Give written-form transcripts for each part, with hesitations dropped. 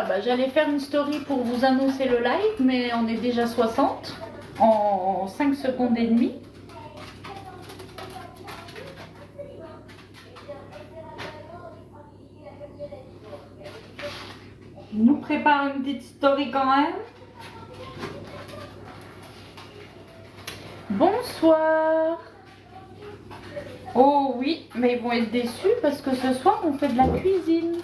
bah, j'allais faire une story pour vous annoncer le live, mais on est déjà 60 en 5 secondes et demie. Je nous prépare une petite story quand même. Bonsoir. Oh oui, mais ils vont être déçus parce que ce soir on fait de la cuisine.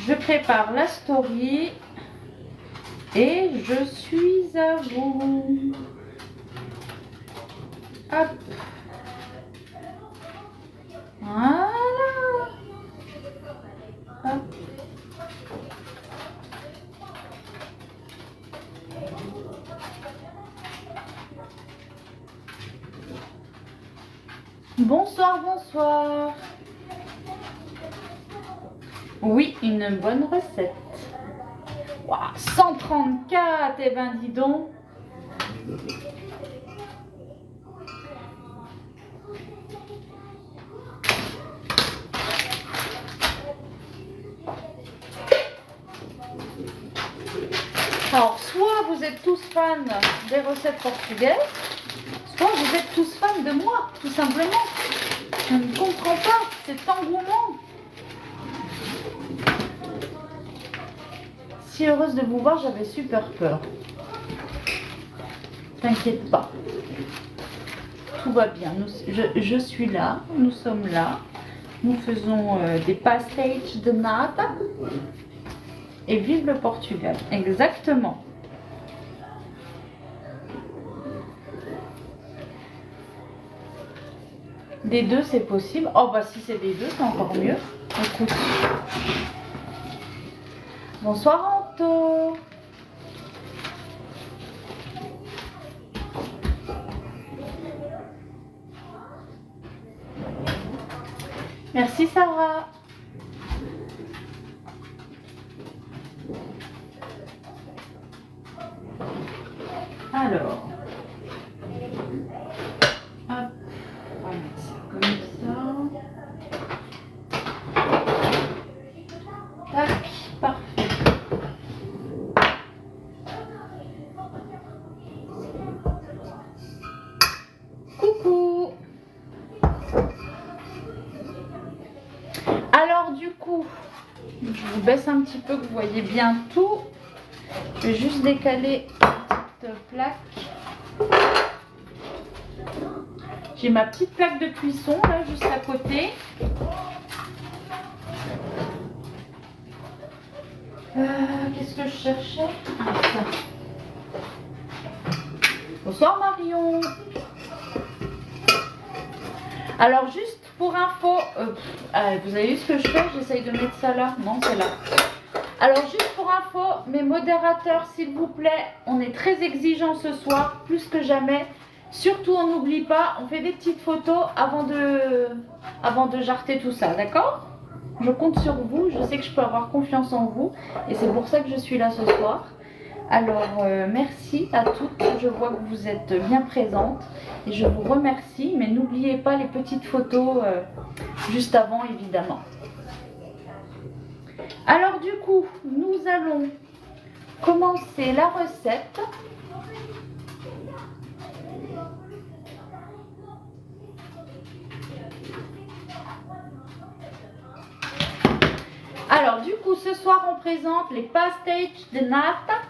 Je prépare la story et je suis à vous. Hop. Voilà. Hop. Bonsoir, bonsoir. Oui, une bonne recette. Wow, 134, eh ben dis donc. Alors, soit vous êtes tous fans des recettes portugaises, soit vous êtes tous fans de moi, tout simplement. Je ne comprends pas cet engouement. Si heureuse de vous voir, j'avais super peur. T'inquiète pas. Tout va bien. Je suis là, nous sommes là. Nous faisons des pastéis de nata. Et vive le Portugal. Exactement. Des deux, c'est possible. Oh, bah si c'est des deux, c'est encore mieux. Écoute. Bonsoir, Anto. Merci, Sarah. Alors. Hop. On va mettre ça comme ça. Tac. Parfait. Coucou. Alors du coup, je vous baisse un petit peu que vous voyez bien tout. Je vais juste décaler la petite plaque. J'ai ma petite plaque de cuisson là juste à côté. Qu'est-ce que je cherchais? Ah, ça. Bonsoir Marion. Alors juste pour info, vous avez vu ce que je fais? J'essaye de mettre ça là. Non, c'est là. Alors juste pour info, mes modérateurs, s'il vous plaît, on est très exigeants ce soir, plus que jamais. Surtout, on n'oublie pas, on fait des petites photos avant de jarter tout ça, d'accord? Je compte sur vous, je sais que je peux avoir confiance en vous et c'est pour ça que je suis là ce soir. Alors, merci à toutes, je vois que vous êtes bien présentes et je vous remercie, mais n'oubliez pas les petites photos juste avant, évidemment. Alors du coup, nous allons commencer la recette. Alors du coup, ce soir, on présente les pastéis de nata.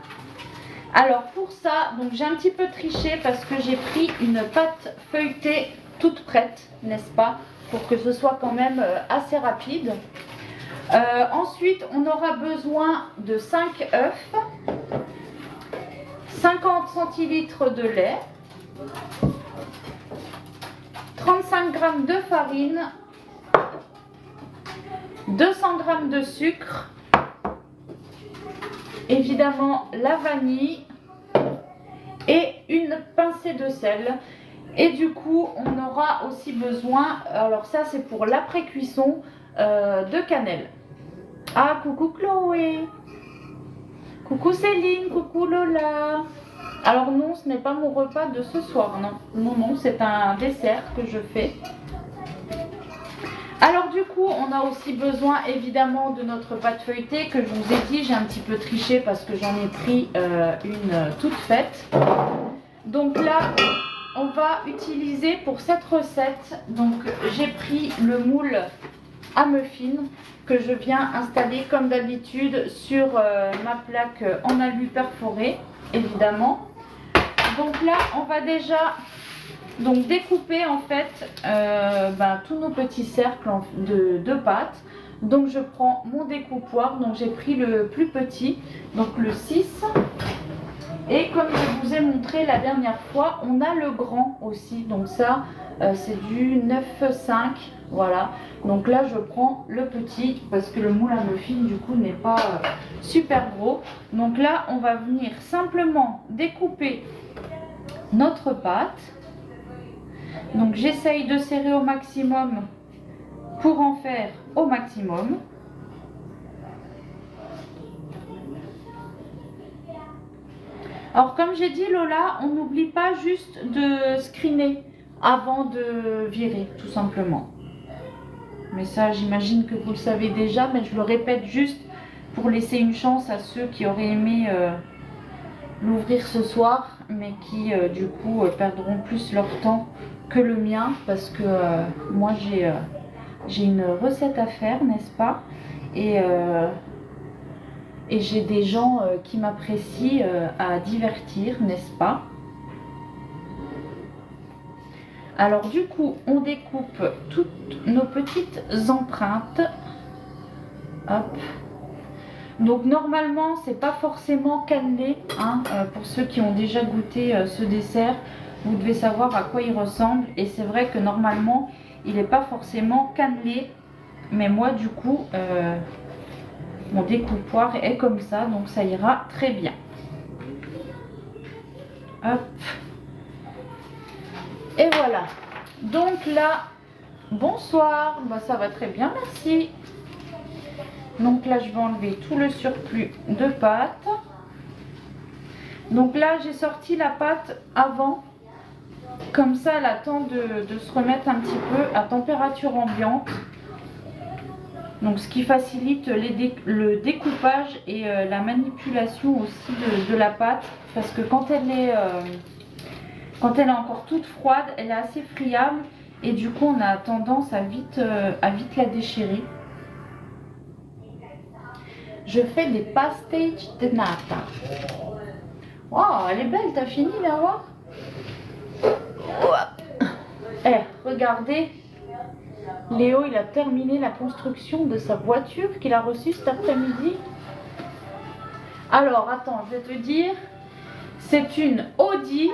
Alors pour ça, donc j'ai un petit peu triché parce que j'ai pris une pâte feuilletée toute prête, n'est-ce pas? Pour que ce soit quand même assez rapide. Ensuite, on aura besoin de 5 œufs, 50 centilitres de lait, 35 g de farine, 200 g de sucre, évidemment la vanille et une pincée de sel. Et du coup, on aura aussi besoin, alors ça c'est pour l'après-cuisson, de cannelle. Ah, coucou Chloé. Coucou Céline, coucou Lola. Alors non, ce n'est pas mon repas de ce soir, non. Non, non, c'est un dessert que je fais. Alors du coup, on a aussi besoin évidemment de notre pâte feuilletée que je vous ai dit, j'ai un petit peu triché parce que j'en ai pris une toute faite. Donc là, on va utiliser pour cette recette, donc j'ai pris le moule à muffins que je viens installer comme d'habitude sur ma plaque en alu perforé, évidemment. Donc là, on va déjà découper en fait tous nos petits cercles de pâte. Donc je prends mon découpoir, donc j'ai pris le plus petit, donc le 6. Et comme je vous ai montré la dernière fois, on a le grand aussi. Donc ça, c'est du 9,5. Voilà. Donc là, je prends le petit parce que le moule à muffins, du coup, n'est pas super gros. Donc là, on va venir simplement découper notre pâte. Donc j'essaye de serrer au maximum pour en faire au maximum. Alors comme j'ai dit Lola, on n'oublie pas juste de screener avant de virer tout simplement. Mais ça j'imagine que vous le savez déjà, mais je le répète juste pour laisser une chance à ceux qui auraient aimé l'ouvrir ce soir, mais qui du coup perdront plus leur temps que le mien parce que moi j'ai une recette à faire, n'est-ce pas? Et j'ai des gens qui m'apprécient à divertir, n'est-ce pas? Alors du coup, on découpe toutes nos petites empreintes. Hop. Donc normalement, c'est pas forcément cannelé. Hein, pour ceux qui ont déjà goûté ce dessert, vous devez savoir à quoi il ressemble. Et c'est vrai que normalement, il n'est pas forcément cannelé. Mais moi, du coup... mon découpoir est comme ça, donc ça ira très bien. Hop. Et voilà. Donc là, bonsoir. Bah, ça va très bien, merci. Donc là, je vais enlever tout le surplus de pâte. Donc là, j'ai sorti la pâte avant. Comme ça, elle attend de se remettre un petit peu à température ambiante. Donc ce qui facilite le découpage et la manipulation aussi de la pâte. Parce que quand elle est encore toute froide, elle est assez friable. Et du coup on a tendance à vite la déchirer. Je fais des pastéis de nata. Wow, elle est belle, t'as fini là, voir? Eh, regardez. Léo, il a terminé la construction de sa voiture qu'il a reçue cet après-midi. Alors, attends, je vais te dire. C'est une Audi.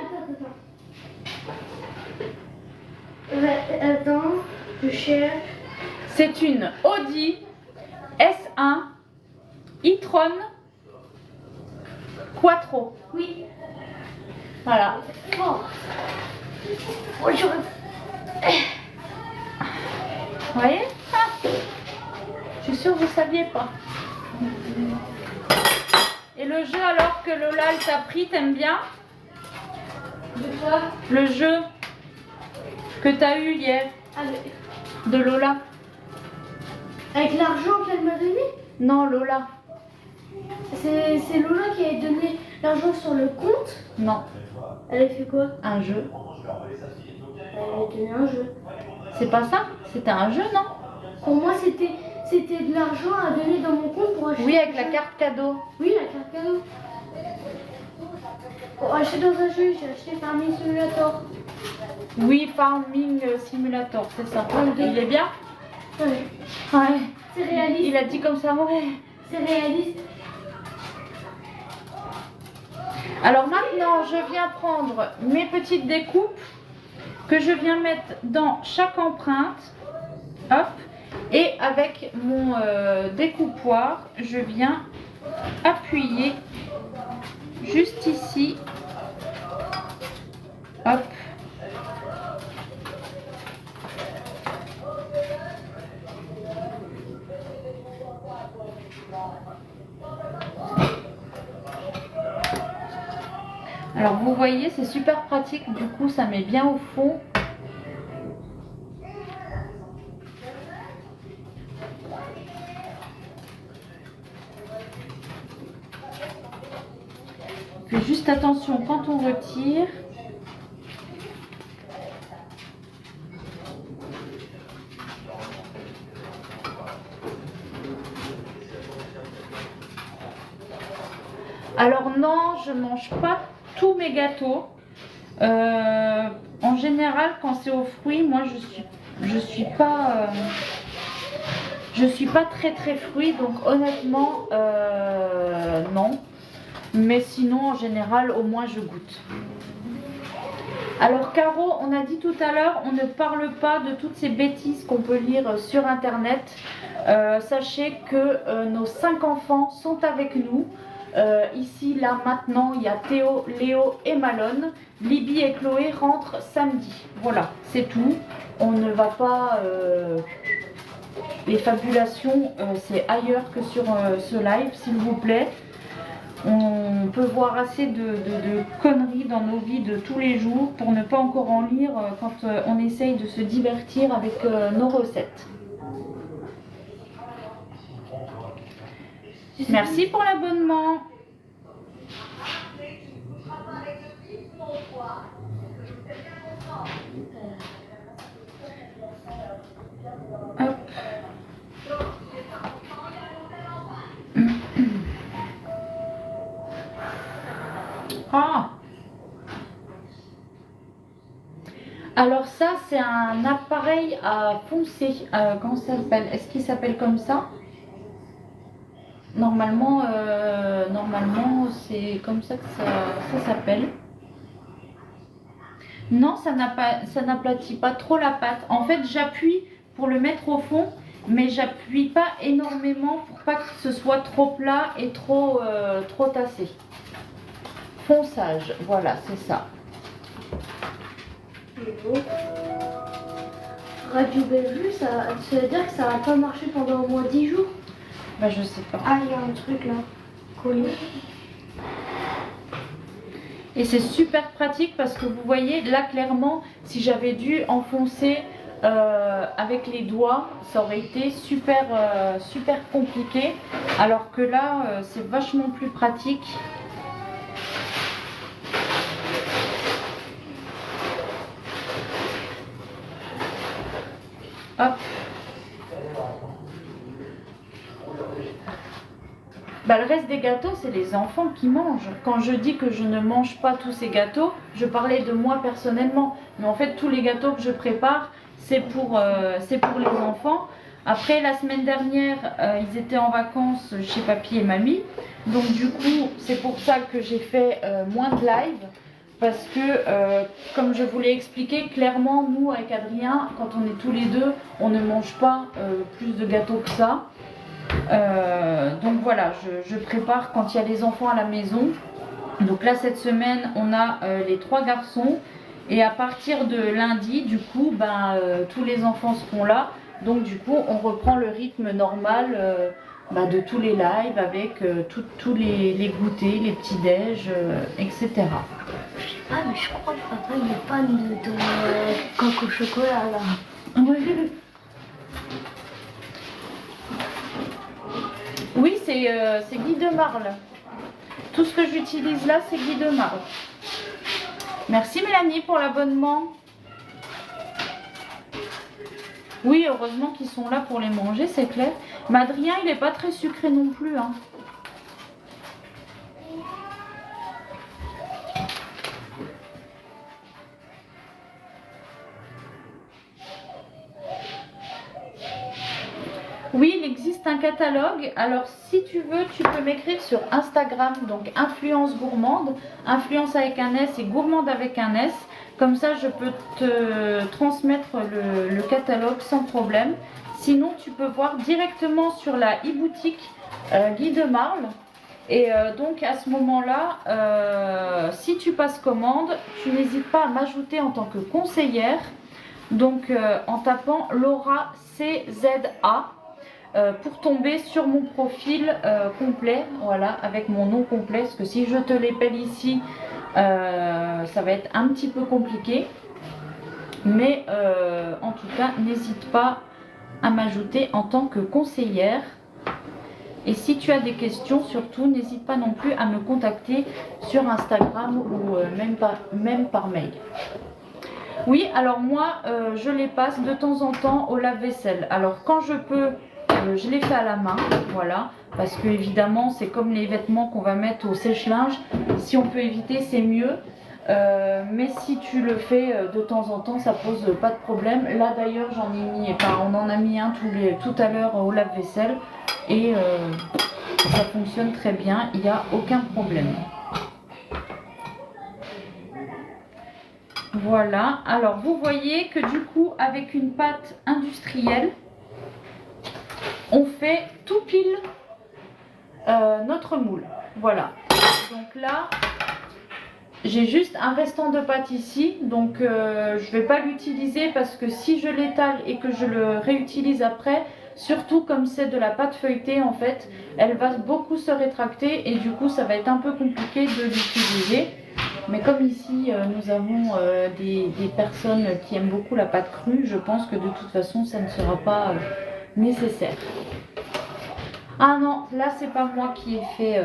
Attends, je cherche. C'est une Audi S1 e-tron Quattro. Oui. Voilà. Oh. Bonjour. Vous voyez? Ah. Je suis sûre que vous ne saviez pas. Et le jeu alors que Lola elle t'a pris, t'aimes bien? De quoi? Le jeu que t'as eu hier de Lola. Avec l'argent qu'elle m'a donné? Non, Lola. C'est Lola qui avait donné l'argent sur le compte? Non. Elle a fait quoi? Un jeu. Elle avait donné un jeu. C'est pas ça? C'était un jeu, non? Pour moi, c'était de l'argent à donner dans mon compte pour acheter. Oui, avec la carte cadeau. Oui, la carte cadeau. Pour acheter dans un jeu, j'ai acheté Farming Simulator. Oui, Farming Simulator, c'est ça. Il est bien? Ouais. Ouais. C'est réaliste. Il a dit comme ça, ouais. C'est réaliste. Alors maintenant, je viens prendre mes petites découpes que je viens mettre dans chaque empreinte. Hop. Et avec mon découpoir, je viens appuyer juste ici. Hop. Alors vous voyez, c'est super pratique, du coup ça met bien au fond. Fais juste attention quand on retire. Alors non, je mange pas tous mes gâteaux. En général, quand c'est aux fruits, moi je suis pas très fruit, donc honnêtement non. Mais sinon, en général, au moins je goûte. Alors Caro, on a dit tout à l'heure, on ne parle pas de toutes ces bêtises qu'on peut lire sur internet. Sachez que nos 5 enfants sont avec nous. Ici, là, maintenant, il y a Théo, Léo et Malone. Libby et Chloé rentrent samedi. Voilà, c'est tout. On ne va pas... les fabulations, c'est ailleurs que sur ce live, s'il vous plaît. On peut voir assez de conneries dans nos vies de tous les jours pour ne pas encore en lire quand on essaye de se divertir avec nos recettes. Merci pour l'abonnement. Hop. Ah. Alors ça, c'est un appareil à foncer. Comment ça s'appelle? Est-ce qu'il s'appelle comme ça? Normalement, c'est comme ça que ça s'appelle. Non, ça n'aplatit pas trop la pâte. En fait, j'appuie pour le mettre au fond, mais j'appuie pas énormément pour pas que ce soit trop plat et trop tassé. Fonçage, voilà, c'est ça. Radio Bellevue, ça veut dire que ça va pas marcher pendant au moins 10 jours? Bah je sais pas. Ah, il y a un truc là, collé. Et c'est super pratique parce que vous voyez, là clairement, si j'avais dû enfoncer avec les doigts, ça aurait été super compliqué. Alors que là, c'est vachement plus pratique. Hop. Bah, le reste des gâteaux, c'est les enfants qui mangent. Quand je dis que je ne mange pas tous ces gâteaux, je parlais de moi personnellement. Mais en fait, tous les gâteaux que je prépare, c'est pour les enfants. Après, la semaine dernière, ils étaient en vacances chez papy et mamie. Donc du coup, c'est pour ça que j'ai fait moins de live. Parce que, comme je vous l'ai expliqué, clairement, nous, avec Adrien, quand on est tous les deux, on ne mange pas plus de gâteaux que ça. Donc voilà, je prépare quand il y a les enfants à la maison. Donc là, cette semaine, on a les 3 garçons. Et à partir de lundi, du coup, tous les enfants seront là. Donc du coup, on reprend le rythme normal de tous les lives avec tous les goûters, les petits-déj, etc. Ah, mais je crois que papa il est fan de coco au chocolat là. Oui, c'est Guy de Marle. Tout ce que j'utilise là, c'est Guy de Marle. Merci Mélanie pour l'abonnement. Oui, heureusement qu'ils sont là pour les manger, c'est clair. Mais Adrien, il n'est pas très sucré non plus. Hein. Oui, il existe un catalogue. Alors, si tu veux, tu peux m'écrire sur Instagram, donc Influence Gourmande. Influence avec un S et Gourmande avec un S. Comme ça, je peux te transmettre le catalogue sans problème. Sinon, tu peux voir directement sur la e-boutique Guy de Marle. Et donc, à ce moment-là, si tu passes commande, tu n'hésites pas à m'ajouter en tant que conseillère. Donc, en tapant Laura CZA. Pour tomber sur mon profil complet, voilà, avec mon nom complet, parce que si je te l'épelle ici, Ça va être un petit peu compliqué. Mais en tout cas, n'hésite pas à m'ajouter en tant que conseillère. Et si tu as des questions, surtout, n'hésite pas non plus à me contacter sur Instagram ou même par mail. Oui, alors moi, je les passe de temps en temps au lave-vaisselle. Alors quand je peux, je les fais à la main, voilà. Parce que évidemment, c'est comme les vêtements qu'on va mettre au sèche-linge. Si on peut éviter, c'est mieux. Mais si tu le fais de temps en temps, ça pose pas de problème. Là d'ailleurs, j'en ai mis, on en a mis un tout à l'heure au lave-vaisselle. Et ça fonctionne très bien, il n'y a aucun problème. Voilà, alors vous voyez que du coup avec une pâte industrielle, on fait tout pile notre moule. Voilà, donc là j'ai juste un restant de pâte ici, donc je ne vais pas l'utiliser parce que si je l'étale et que je le réutilise après, surtout comme c'est de la pâte feuilletée en fait, elle va beaucoup se rétracter et du coup ça va être un peu compliqué de l'utiliser. Mais comme ici nous avons des personnes qui aiment beaucoup la pâte crue, je pense que de toute façon ça ne sera pas nécessaire. Ah non, là c'est pas moi qui ai fait...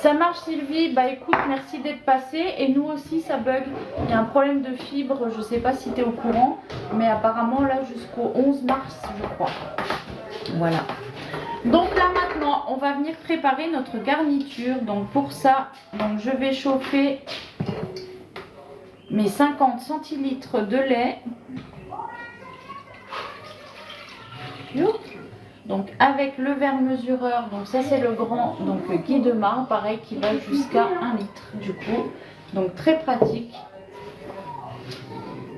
Ça marche Sylvie, bah écoute, merci d'être passée. Et nous aussi ça bug, il y a un problème de fibre, je sais pas si tu es au courant, mais apparemment là jusqu'au 11 mars je crois. Voilà. Donc là maintenant on va venir préparer notre garniture. Donc pour ça, donc, je vais chauffer mes 50 centilitres de lait. Donc avec le verre mesureur, donc ça c'est le grand, donc le Guy de Mar, pareil, qui va jusqu'à 1 litre du coup. Donc très pratique.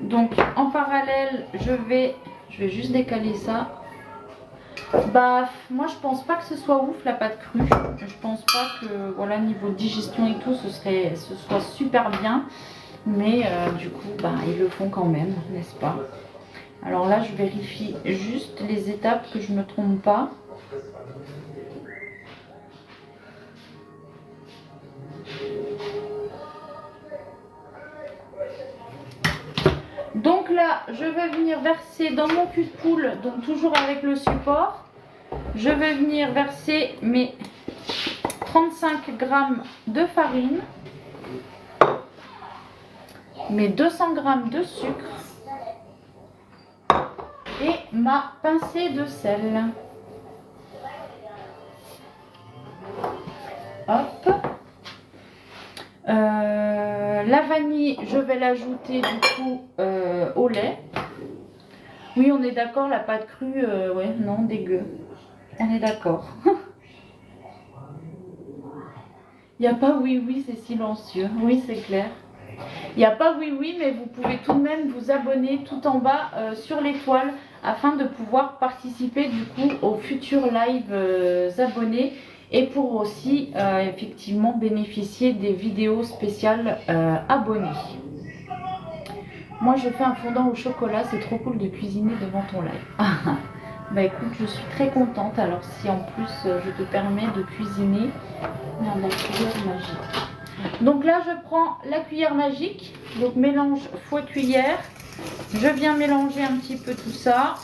Donc en parallèle, je vais juste décaler ça. Bah moi je pense pas que ce soit ouf la pâte crue. Je pense pas que voilà niveau digestion et tout ce soit super bien. Mais du coup bah ils le font quand même, n'est-ce pas? Alors là, je vérifie juste les étapes que je ne me trompe pas. Donc là, je vais venir verser dans mon cul de poule, donc toujours avec le support. Je vais venir verser mes 35 g de farine, mes 200 g de sucre. Et ma pincée de sel. Hop. La vanille, je vais l'ajouter du coup au lait. Oui, on est d'accord, la pâte crue, ouais, non, dégueu. On est d'accord. Il n'y a pas oui, c'est silencieux. Oui, c'est clair. Il n'y a pas oui, mais vous pouvez tout de même vous abonner tout en bas sur l'étoile afin de pouvoir participer du coup aux futurs lives abonnés et pour aussi effectivement bénéficier des vidéos spéciales abonnés. Moi je fais un fondant au chocolat, c'est trop cool de cuisiner devant ton live. Bah écoute, je suis très contente. Alors si en plus je te permets de cuisiner dans la cuillère magique. Donc là je prends la cuillère magique, donc mélange fouet cuillère. Je viens mélanger un petit peu tout ça.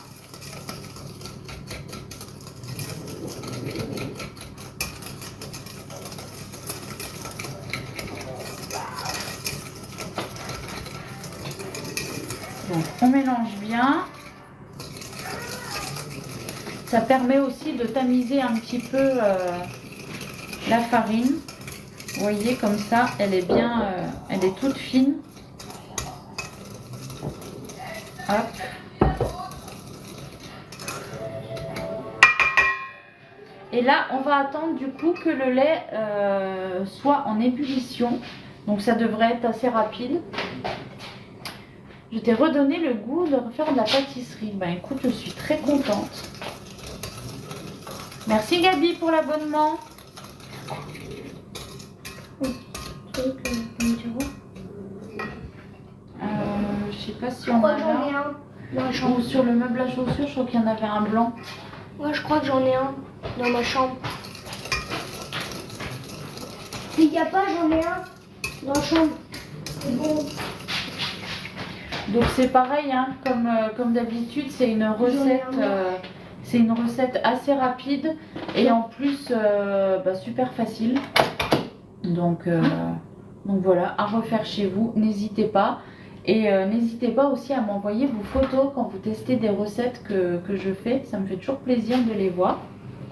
Donc on mélange bien. Ça permet aussi de tamiser un petit peu la farine. Vous voyez comme ça, elle est bien, elle est toute fine. Hop. Et là, on va attendre du coup que le lait soit en ébullition. Donc ça devrait être assez rapide. Je t'ai redonné le goût de refaire de la pâtisserie. Ben écoute, je suis très contente. Merci Gabi pour l'abonnement. Je sais pas si on a là. Ou sur le meuble à chaussures, je crois qu'il y en avait un blanc. Ouais, je crois que j'en ai un dans ma chambre. S'il n'y a pas, j'en ai un dans la chambre. C'est bon. Donc c'est pareil, hein, comme d'habitude, c'est une recette assez rapide et en plus super facile. Donc voilà, à refaire chez vous, n'hésitez pas. Et n'hésitez pas aussi à m'envoyer vos photos quand vous testez des recettes que je fais. Ça me fait toujours plaisir de les voir.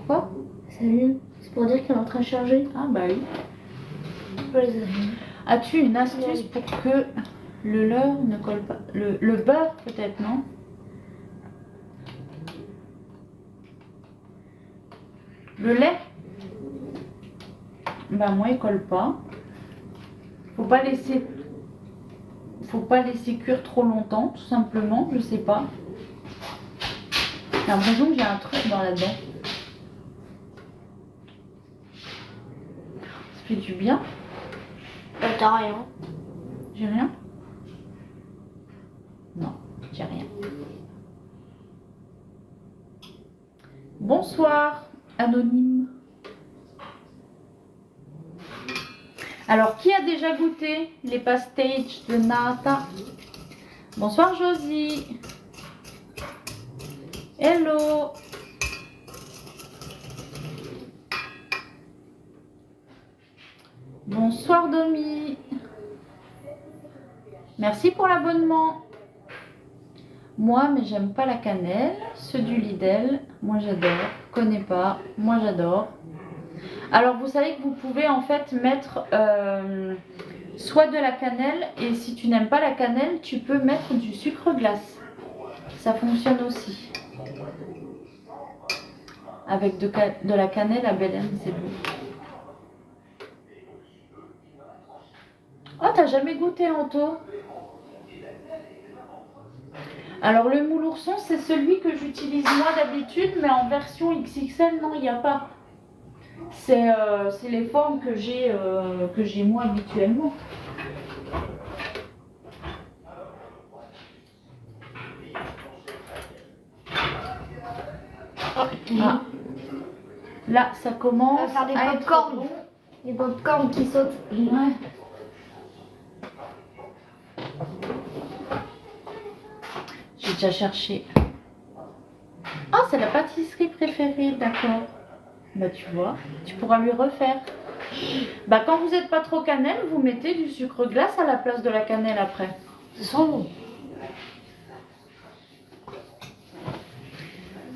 Quoi? Salut, c'est pour dire qu'elle est en train de charger. Ah bah oui. Je les ai. As-tu une astuce pour que le leurre ne colle pas? Le beurre peut-être, non? Le lait? Bah moi il colle pas. Faut pas laisser cuire trop longtemps, tout simplement, je sais pas. J'ai l'impression que j'ai un truc dans là-dedans. Ça fait du bien. T'as rien. J'ai rien? Non, j'ai rien. Bonsoir, anonyme. Alors, qui a déjà goûté les pastiches de nata? Bonsoir, Josie. Hello. Bonsoir, Domi. Merci pour l'abonnement. Moi, mais j'aime pas la cannelle. Ceux du Lidl, moi j'adore. Connais pas, moi j'adore. Alors vous savez que vous pouvez en fait mettre soit de la cannelle, et si tu n'aimes pas la cannelle, tu peux mettre du sucre glace. Ça fonctionne aussi. Avec de la cannelle à Belen, c'est bon. Oh, t'as jamais goûté, Anto? Alors le moule ourson, c'est celui que j'utilise moi d'habitude, mais en version XXL, non, il n'y a pas. C'est les formes que j'ai moi habituellement. Ah. Là, ça commence à faire des à être pop-corn. bon. Des pop-corn qui sautent. Ouais. J'ai déjà cherché. Ah, c'est la pâtisserie préférée, d'accord. Bah tu vois, tu pourras lui refaire. Bah quand vous n'êtes pas trop cannelle, vous mettez du sucre glace à la place de la cannelle après. Ça sent bon.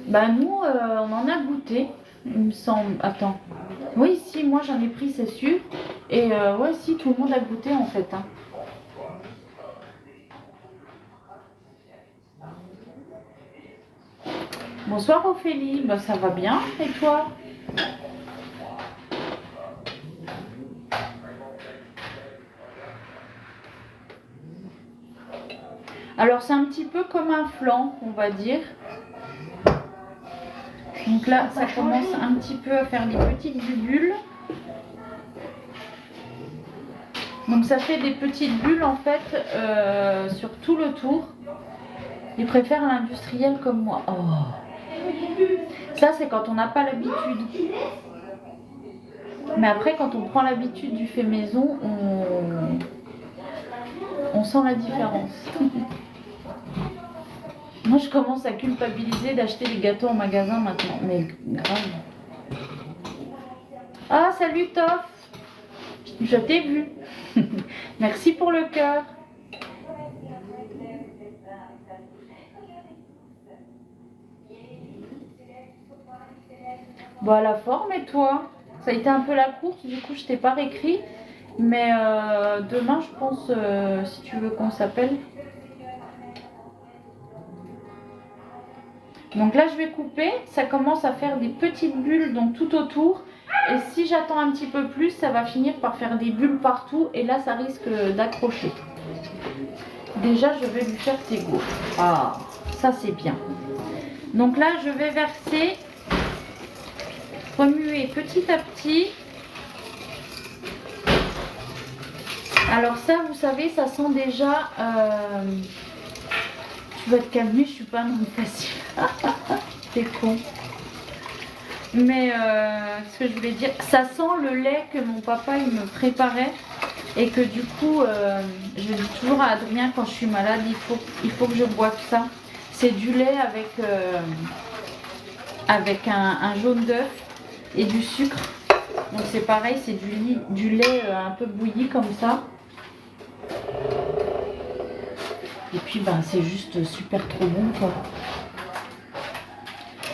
Bah nous, on en a goûté, il me semble. Attends. Oui, si, moi j'en ai pris, c'est sûr. Et ouais, si, tout le monde a goûté en fait. Hein. Bonsoir Ophélie, bah ça va bien, et toi? Alors c'est un petit peu comme un flan, on va dire. Donc là, ça commence un petit peu à faire des petites bulles. Donc ça fait des petites bulles en fait sur tout le tour. Ils préfèrent l'industriel comme moi. Oh. Ça c'est quand on n'a pas l'habitude. Mais après quand on prend l'habitude du fait maison, on sent la différence. Moi je commence à culpabiliser d'acheter des gâteaux en magasin maintenant. Mais grave. Ah salut Toff. Je t'ai vu. Merci pour le cœur. Bon, à la forme, et toi? Ça a été un peu la course, du coup je t'ai pas réécrit. Mais demain je pense, si tu veux qu'on s'appelle. Donc là je vais couper, ça commence à faire des petites bulles donc tout autour. Et si j'attends un petit peu plus, ça va finir par faire des bulles partout. Et là ça risque d'accrocher. Déjà je vais lui faire ses gaufres. Ah, ça c'est bien. Donc là je vais verser, remuer petit à petit. Alors ça vous savez, ça sent déjà... Tu vas te calmer, je suis pas un homme facile. T'es con. Mais ce que je voulais dire, ça sent le lait que mon papa il me préparait. Et que du coup, je dis toujours à Adrien quand je suis malade, il faut que je boive ça. C'est du lait avec un jaune d'œuf et du sucre. Donc c'est pareil, c'est du lait un peu bouilli comme ça. Et puis ben, c'est juste super trop bon quoi.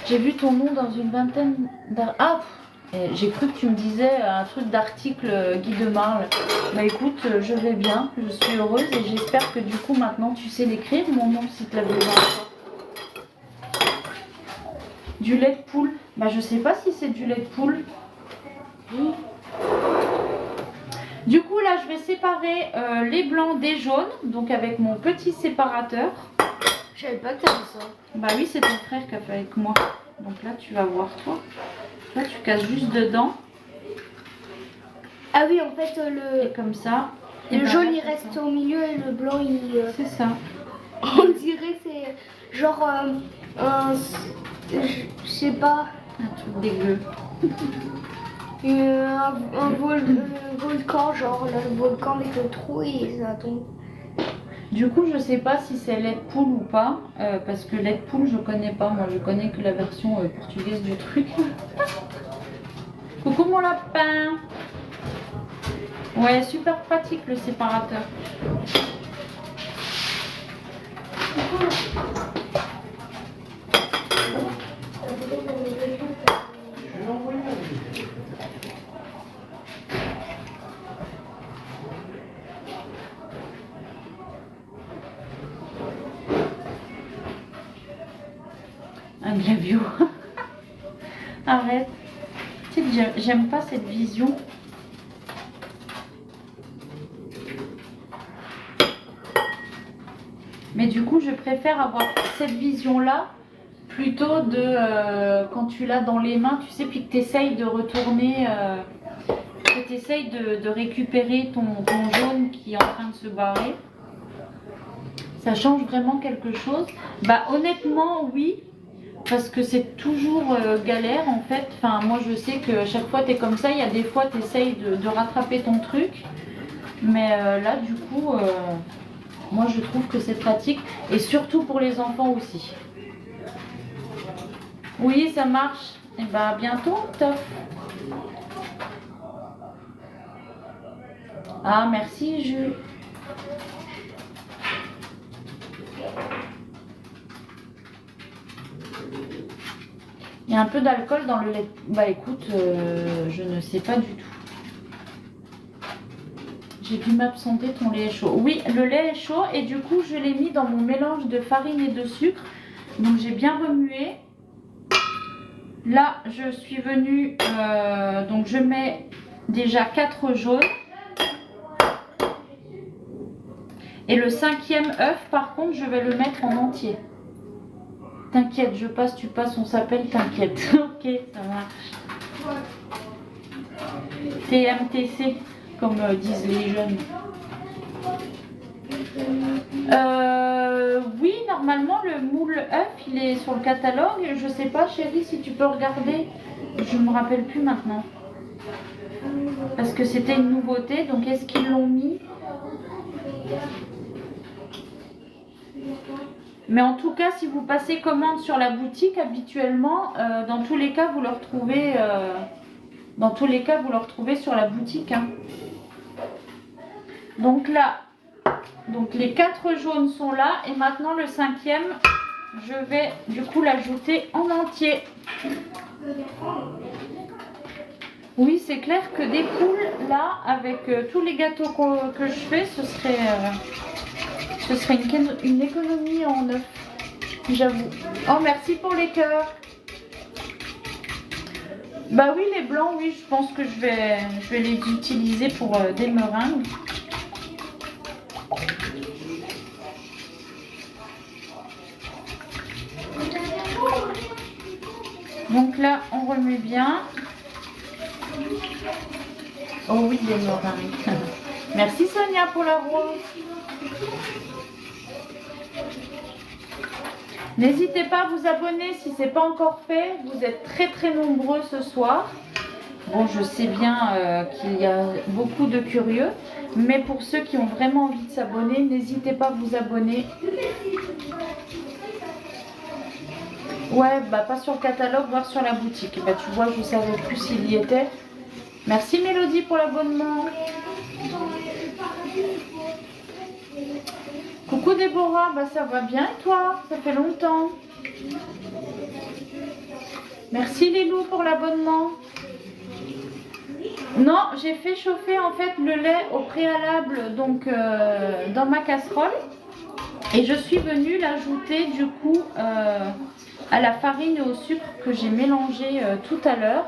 J'ai vu ton nom dans une vingtaine d'articles. Ah, j'ai cru que tu me disais un truc d'article Guy de Marle. Bah écoute, je vais bien, je suis heureuse et j'espère que du coup maintenant tu sais l'écrire, mon nom, si tu l'avais pas. Du lait de poule. Bah je sais pas si c'est du lait de poule. Oui. Du coup là je vais séparer les blancs des jaunes, donc avec mon petit séparateur. Je savais pas que t'avais ça. Bah oui, c'est ton frère qui a fait avec moi. Donc là tu vas voir toi. Là tu casses juste dedans. Ah oui, en fait Et comme ça. Le jaune il reste au milieu et le blanc il... C'est ça. On dirait c'est genre je sais pas... Un truc dégueu. Un volcan, genre le volcan avec le trou et ça tombe. Du coup, je sais pas si c'est lait de poule ou pas, parce que lait de poule, je connais pas. Moi, je connais que la version portugaise du truc. Coucou mon lapin. Ouais, super pratique le séparateur. Un glavio. Arrête. Tu sais que j'aime pas cette vision. Mais du coup, je préfère avoir cette vision-là plutôt de quand tu l'as dans les mains, tu sais, puis que tu essayes de retourner, que tu essayes de récupérer ton jaune qui est en train de se barrer. Ça change vraiment quelque chose. Bah honnêtement, oui. Parce que c'est toujours galère en fait. Enfin, moi je sais que chaque fois tu es comme ça, il y a des fois tu essayes de rattraper ton truc. Mais là du coup, moi je trouve que c'est pratique. Et surtout pour les enfants aussi. Oui, ça marche. Et bah à bientôt, Toff. Ah merci Jules. Il y a un peu d'alcool dans le lait. Bah écoute, je ne sais pas du tout. J'ai dû m'absenter, ton lait est chaud. Oui, le lait est chaud et du coup je l'ai mis dans mon mélange de farine et de sucre. Donc j'ai bien remué. Là je suis venue, donc je mets déjà 4 jaunes. Et le 5e œuf par contre je vais le mettre en entier. T'inquiète, je passe, tu passes, on s'appelle, t'inquiète. Ok, ça marche. TMTC, comme disent les jeunes. Oui, normalement, le moule œuf, il est sur le catalogue. Je sais pas, chérie, si tu peux regarder. Je me rappelle plus maintenant. Parce que c'était une nouveauté, donc est-ce qu'ils l'ont mis ? Mais en tout cas, si vous passez commande sur la boutique, habituellement, dans tous les cas, vous le retrouvez. Dans tous les cas, vous le retrouvez sur la boutique. Hein. Donc là, donc les 4 jaunes sont là, et maintenant le 5e, je vais du coup l'ajouter en entier. Oui, c'est clair que des poules là, avec tous les gâteaux que je fais, ce serait une économie en œuf, j'avoue. Oh, merci pour les cœurs. Bah oui, les blancs, oui, je pense que je vais les utiliser pour des meringues. Donc là, on remet bien. Oh oui, des meringues. Merci Sonia pour la rose. N'hésitez pas à vous abonner si ce n'est pas encore fait. Vous êtes très très nombreux ce soir. Bon, je sais bien qu'il y a beaucoup de curieux. Mais pour ceux qui ont vraiment envie de s'abonner, n'hésitez pas à vous abonner. Ouais, bah pas sur le catalogue, voir sur la boutique. Bah tu vois, je savais plus s'il y était. Merci Mélodie pour l'abonnement. Coucou Déborah, bah ça va bien et toi? Ça fait longtemps. Merci Lilou pour l'abonnement. Non, j'ai fait chauffer en fait le lait au préalable donc dans ma casserole. Et je suis venue l'ajouter du coup à la farine et au sucre que j'ai mélangé tout à l'heure.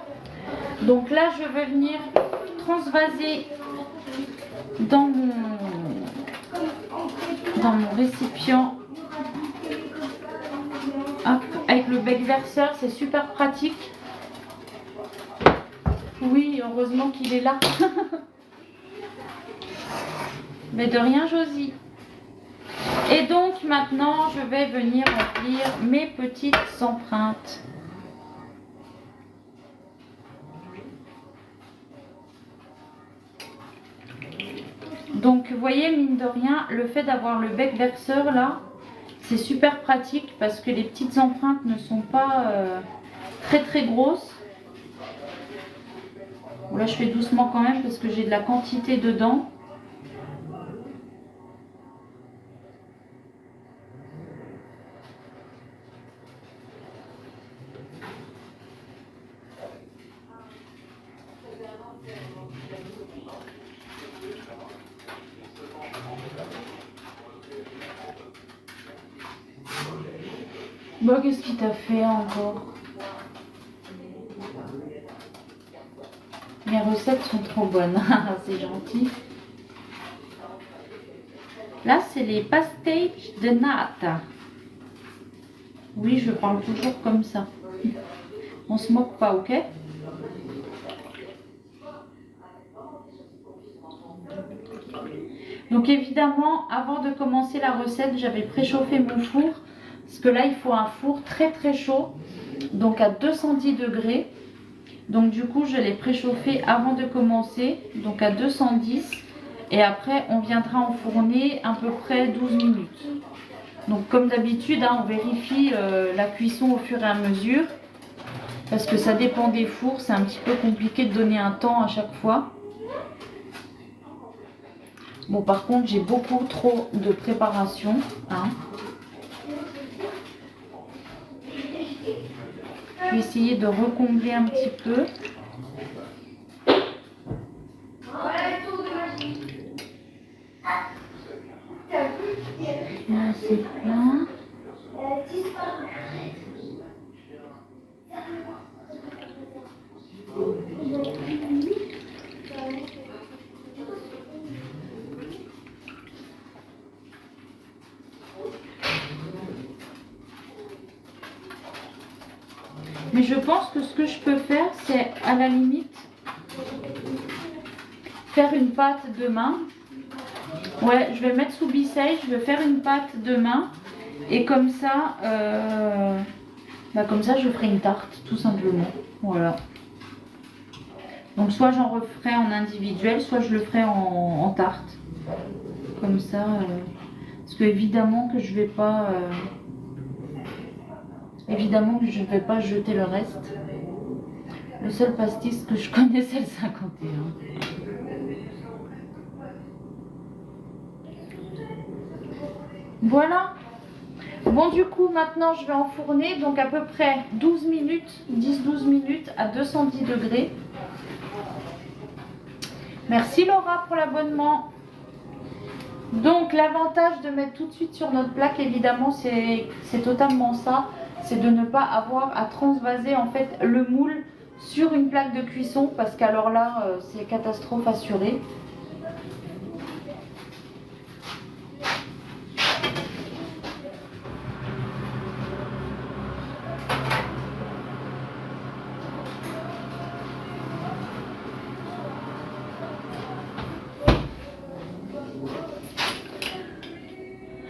Donc là, je vais venir transvaser dans mon récipient. Hop, avec le bec verseur, c'est super pratique. Oui, heureusement qu'il est là. Mais de rien, Josie. Et donc maintenant, je vais venir remplir mes petites empreintes. Donc vous voyez, mine de rien, le fait d'avoir le bec verseur là, c'est super pratique parce que les petites empreintes ne sont pas très très grosses. Bon, là je fais doucement quand même parce que j'ai de la quantité dedans. Bon, qu'est-ce qu'il t'a fait encore? Mes recettes sont trop bonnes, c'est gentil. Là, c'est les pastéis de nata. Oui, je parle toujours comme ça. On se moque pas, ok? Donc évidemment, avant de commencer la recette, j'avais préchauffé mon four. Parce que là, il faut un four très très chaud. Donc à 210 degrés. Donc du coup, je l'ai préchauffé avant de commencer. Donc à 210. Et après, on viendra enfourner à peu près 12 minutes. Donc comme d'habitude, hein, on vérifie la cuisson au fur et à mesure. Parce que ça dépend des fours. C'est un petit peu compliqué de donner un temps à chaque fois. Bon, par contre, j'ai beaucoup trop de préparation. Hein. Je vais essayer de recombler un petit peu. Là, c'est plein. Mais je pense que ce que je peux faire, c'est à la limite faire une pâte demain. Ouais, je vais mettre sous bisseille, je vais faire une pâte demain. Et comme ça, je ferai une tarte, tout simplement. Voilà. Donc soit j'en referai en individuel, soit je le ferai en tarte. Comme ça, parce que évidemment que je vais pas... Évidemment que je ne vais pas jeter le reste. Le seul pastis que je connais, c'est le 51. Voilà. Bon, du coup, maintenant, je vais enfourner. Donc, à peu près 12 minutes, 10-12 minutes à 210 degrés. Merci Laura pour l'abonnement. Donc, l'avantage de mettre tout de suite sur notre plaque, évidemment, c'est totalement ça. C'est de ne pas avoir à transvaser en fait le moule sur une plaque de cuisson parce qu'alors là c'est catastrophe assurée.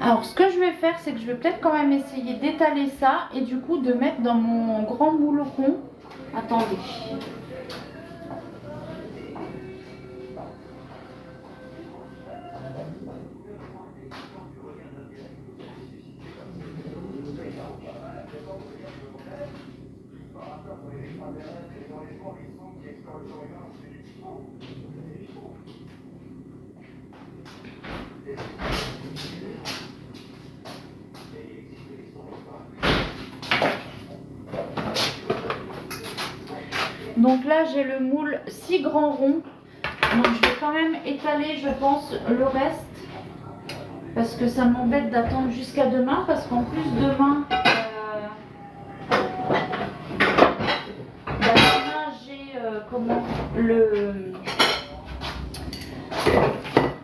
Alors ce que je vais faire, c'est que je vais peut-être quand même essayer d'étaler ça et du coup de mettre dans mon grand moule rond. Attendez. Donc là j'ai le moule 6 grands ronds. Donc je vais quand même étaler je pense le reste. Parce que ça m'embête d'attendre jusqu'à demain. Parce qu'en plus demain,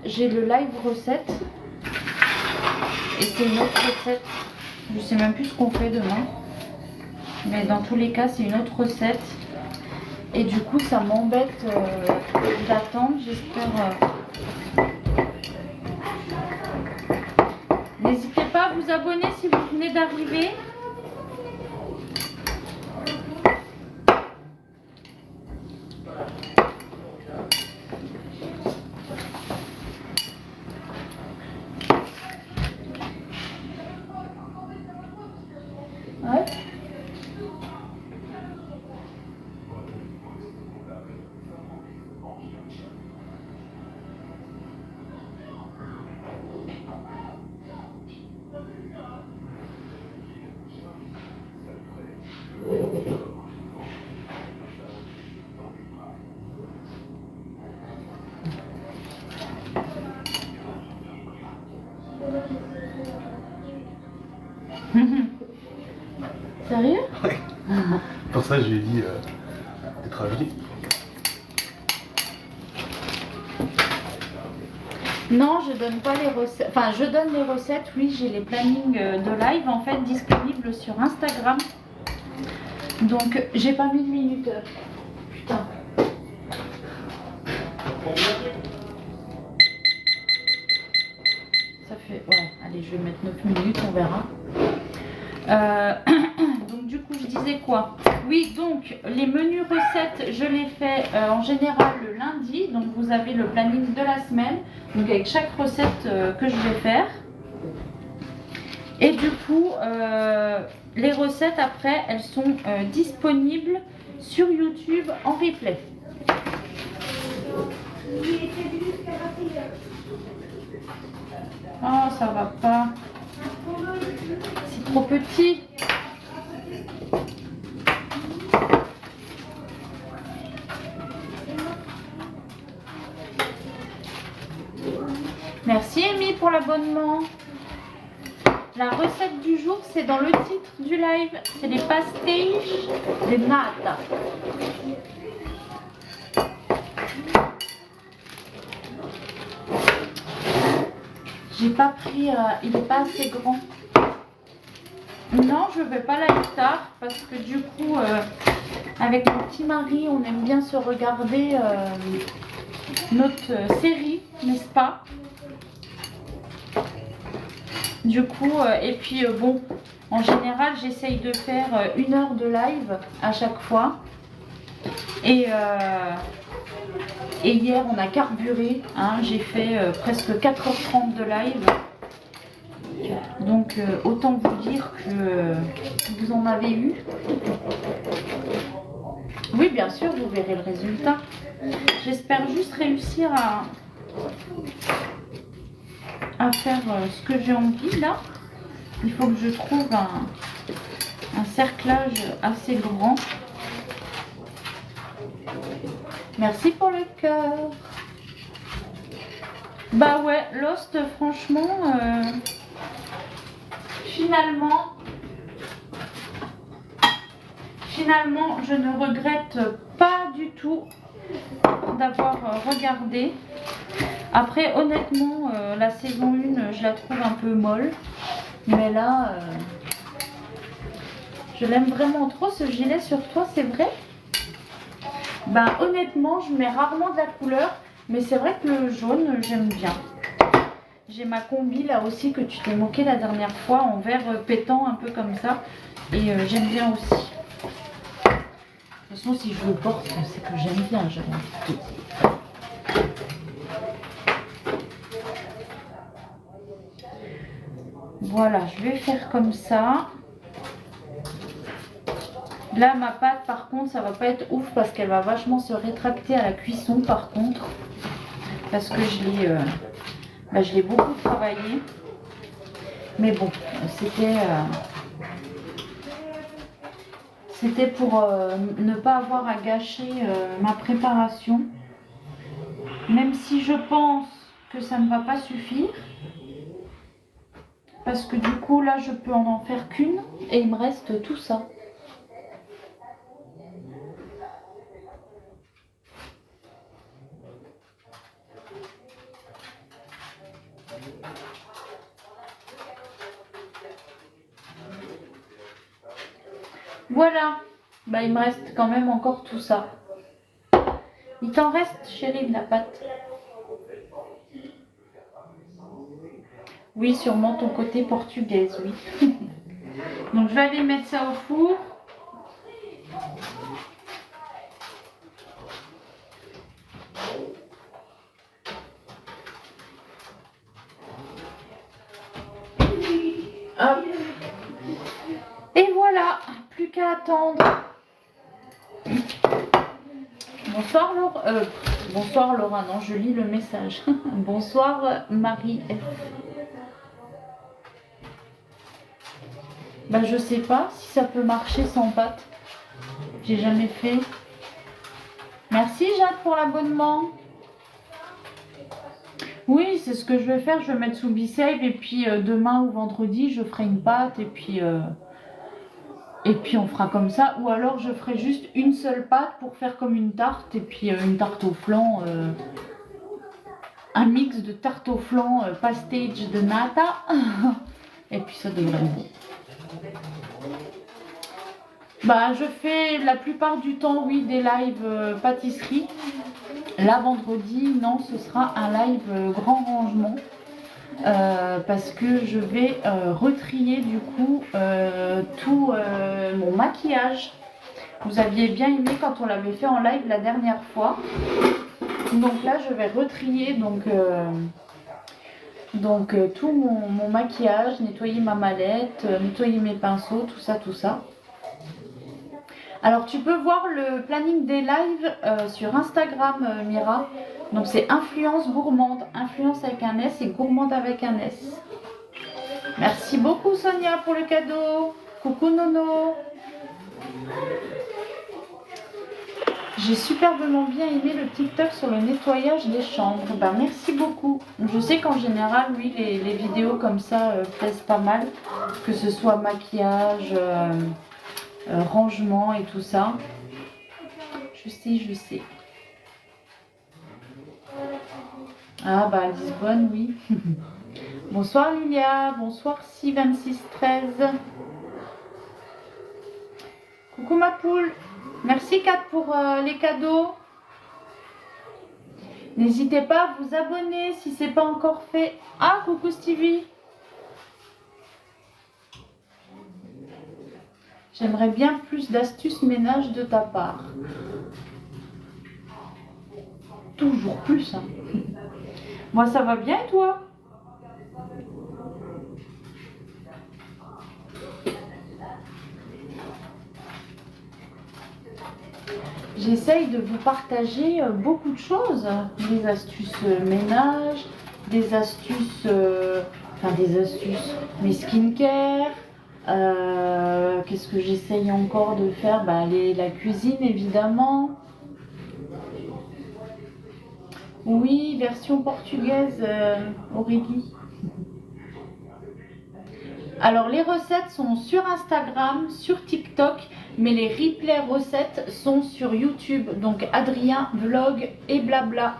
j'ai le live recette. Et c'est une autre recette. Je sais même plus ce qu'on fait demain. Mais dans tous les cas c'est une autre recette. Et du coup, ça m'embête d'attendre. J'espère. N'hésitez pas à vous abonner si vous venez d'arriver. Ouais. Sérieux? Ouais. Pour ça, je lui ai dit d'être ravi. Non, je donne pas les recettes. Enfin, je donne les recettes. Oui, j'ai les plannings de live en fait disponibles sur Instagram. Donc, j'ai pas mis de minuteur. Putain. Ça fait. Ouais, allez, je vais mettre 9 minutes, on verra. Donc du coup je disais quoi? Oui, donc les menus recettes je les fais en général le lundi. Donc vous avez le planning de la semaine, donc avec chaque recette que je vais faire. Et du coup les recettes après elles sont disponibles sur YouTube en replay. Oh, ça va pas. C'est trop petit. Merci Amy pour l'abonnement. La recette du jour, c'est dans le titre du live. C'est les pastéis de nata. J'ai pas pris, il n'est pas assez grand. Non, je vais pas la tard parce que du coup, avec mon petit mari, on aime bien se regarder notre série, n'est-ce pas? Du coup, et puis bon, en général, j'essaye de faire 1 heure de live à chaque fois. Et hier, on a carburé, hein, j'ai fait presque 4h30 de live. Donc, autant vous dire que vous en avez eu. Oui, bien sûr, vous verrez le résultat. J'espère juste réussir à faire ce que j'ai envie là. Il faut que je trouve un cerclage assez grand. Merci pour le cœur. Bah ouais, Lost, franchement, finalement, je ne regrette pas du tout d'avoir regardé. Après, honnêtement, la saison 1, je la trouve un peu molle. Mais là, je l'aime vraiment trop, ce gilet sur toi, c'est vrai? Ben, honnêtement, je mets rarement de la couleur. Mais c'est vrai que le jaune, j'aime bien. J'ai ma combi là aussi que tu t'es moqué la dernière fois en verre pétant un peu comme ça. Et j'aime bien aussi. De toute façon si je le porte c'est que j'aime bien. Voilà, je vais faire comme ça. Là ma pâte par contre ça va pas être ouf parce qu'elle va vachement se rétracter à la cuisson par contre. Parce que je l'ai beaucoup travaillé. Mais bon, c'était pour ne pas avoir à gâcher ma préparation. Même si je pense que ça ne va pas suffire. Parce que du coup là je peux en faire qu'une et il me reste tout ça. Voilà, bah il me reste quand même encore tout ça. Il t'en reste chérie de la pâte? Oui, sûrement ton côté portugaise, oui. Donc je vais aller mettre ça au four. Hop. Et voilà, plus qu'à attendre. Bonsoir Laura. Bonsoir Laura, non, je lis le message. Bonsoir Marie F. Bah je sais pas si ça peut marcher sans pâte. J'ai jamais fait. Merci Jacques pour l'abonnement. Oui, c'est ce que je vais faire. Je vais mettre sous B-Save et puis demain ou vendredi, je ferai une pâte et puis on fera comme ça. Ou alors je ferai juste une seule pâte pour faire comme une tarte et puis une tarte au flan. Un mix de tarte au flan, pastage de nata. Et puis ça devrait être bon. Bah, je fais la plupart du temps, oui, des lives pâtisserie. Là, vendredi, non, ce sera un live grand rangement. Parce que je vais retrier du coup tout mon maquillage. Vous aviez bien aimé quand on l'avait fait en live la dernière fois. Donc là, je vais retrier tout mon maquillage, nettoyer ma mallette, nettoyer mes pinceaux, tout ça, tout ça. Alors tu peux voir le planning des lives sur Instagram Mira. Donc c'est Influence Gourmande, Influence avec un S et Gourmande avec un S. Merci beaucoup Sonia pour le cadeau. Coucou Nono. J'ai superbement bien aimé le TikTok sur le nettoyage des chambres. Ben, merci beaucoup. Je sais qu'en général, oui, les vidéos comme ça plaisent pas mal. Que ce soit maquillage, rangement et tout ça. Je sais. Ah bah Lisbonne, oui. Bonsoir Lilia, bonsoir 62613. Coucou ma poule. Merci Kat pour les cadeaux. N'hésitez pas à vous abonner si ce n'est pas encore fait. Ah, coucou Stevie. J'aimerais bien plus d'astuces ménage de ta part. Toujours plus. Hein. Moi, ça va bien et toi? J'essaye de vous partager beaucoup de choses. Des astuces ménage, des astuces, mes skincare. Qu'est-ce que j'essaye encore de faire? Bah, la cuisine évidemment. Oui, version portugaise, Aurélie. Alors les recettes sont sur Instagram, sur TikTok, mais les replays recettes sont sur YouTube. Donc Adrien Vlog et blabla.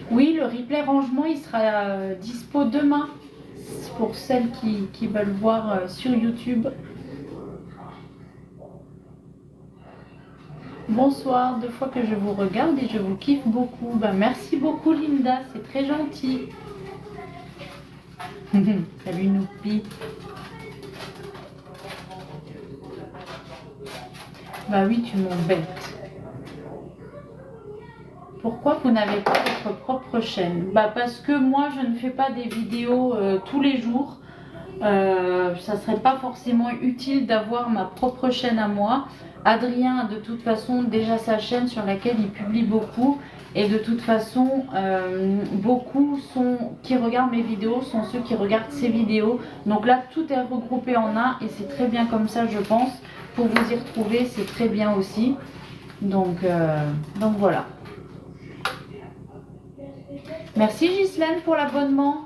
Oui, le replay rangement, il sera dispo demain. Pour celles qui veulent voir sur YouTube. Bonsoir, 2 fois que je vous regarde et je vous kiffe beaucoup. Ben, merci beaucoup Linda, c'est très gentil. Salut Noupi. Bah oui, tu m'embêtes. Pourquoi vous n'avez pas votre propre chaîne? Bah parce que moi je ne fais pas des vidéos tous les jours. Ça serait pas forcément utile d'avoir ma propre chaîne à moi. Adrien a de toute façon déjà sa chaîne sur laquelle il publie beaucoup. Et de toute façon, beaucoup qui regardent mes vidéos sont ceux qui regardent ses vidéos. Donc là, tout est regroupé en un et c'est très bien comme ça, je pense. Pour vous y retrouver, c'est très bien aussi. Donc voilà. Merci Ghislaine pour l'abonnement.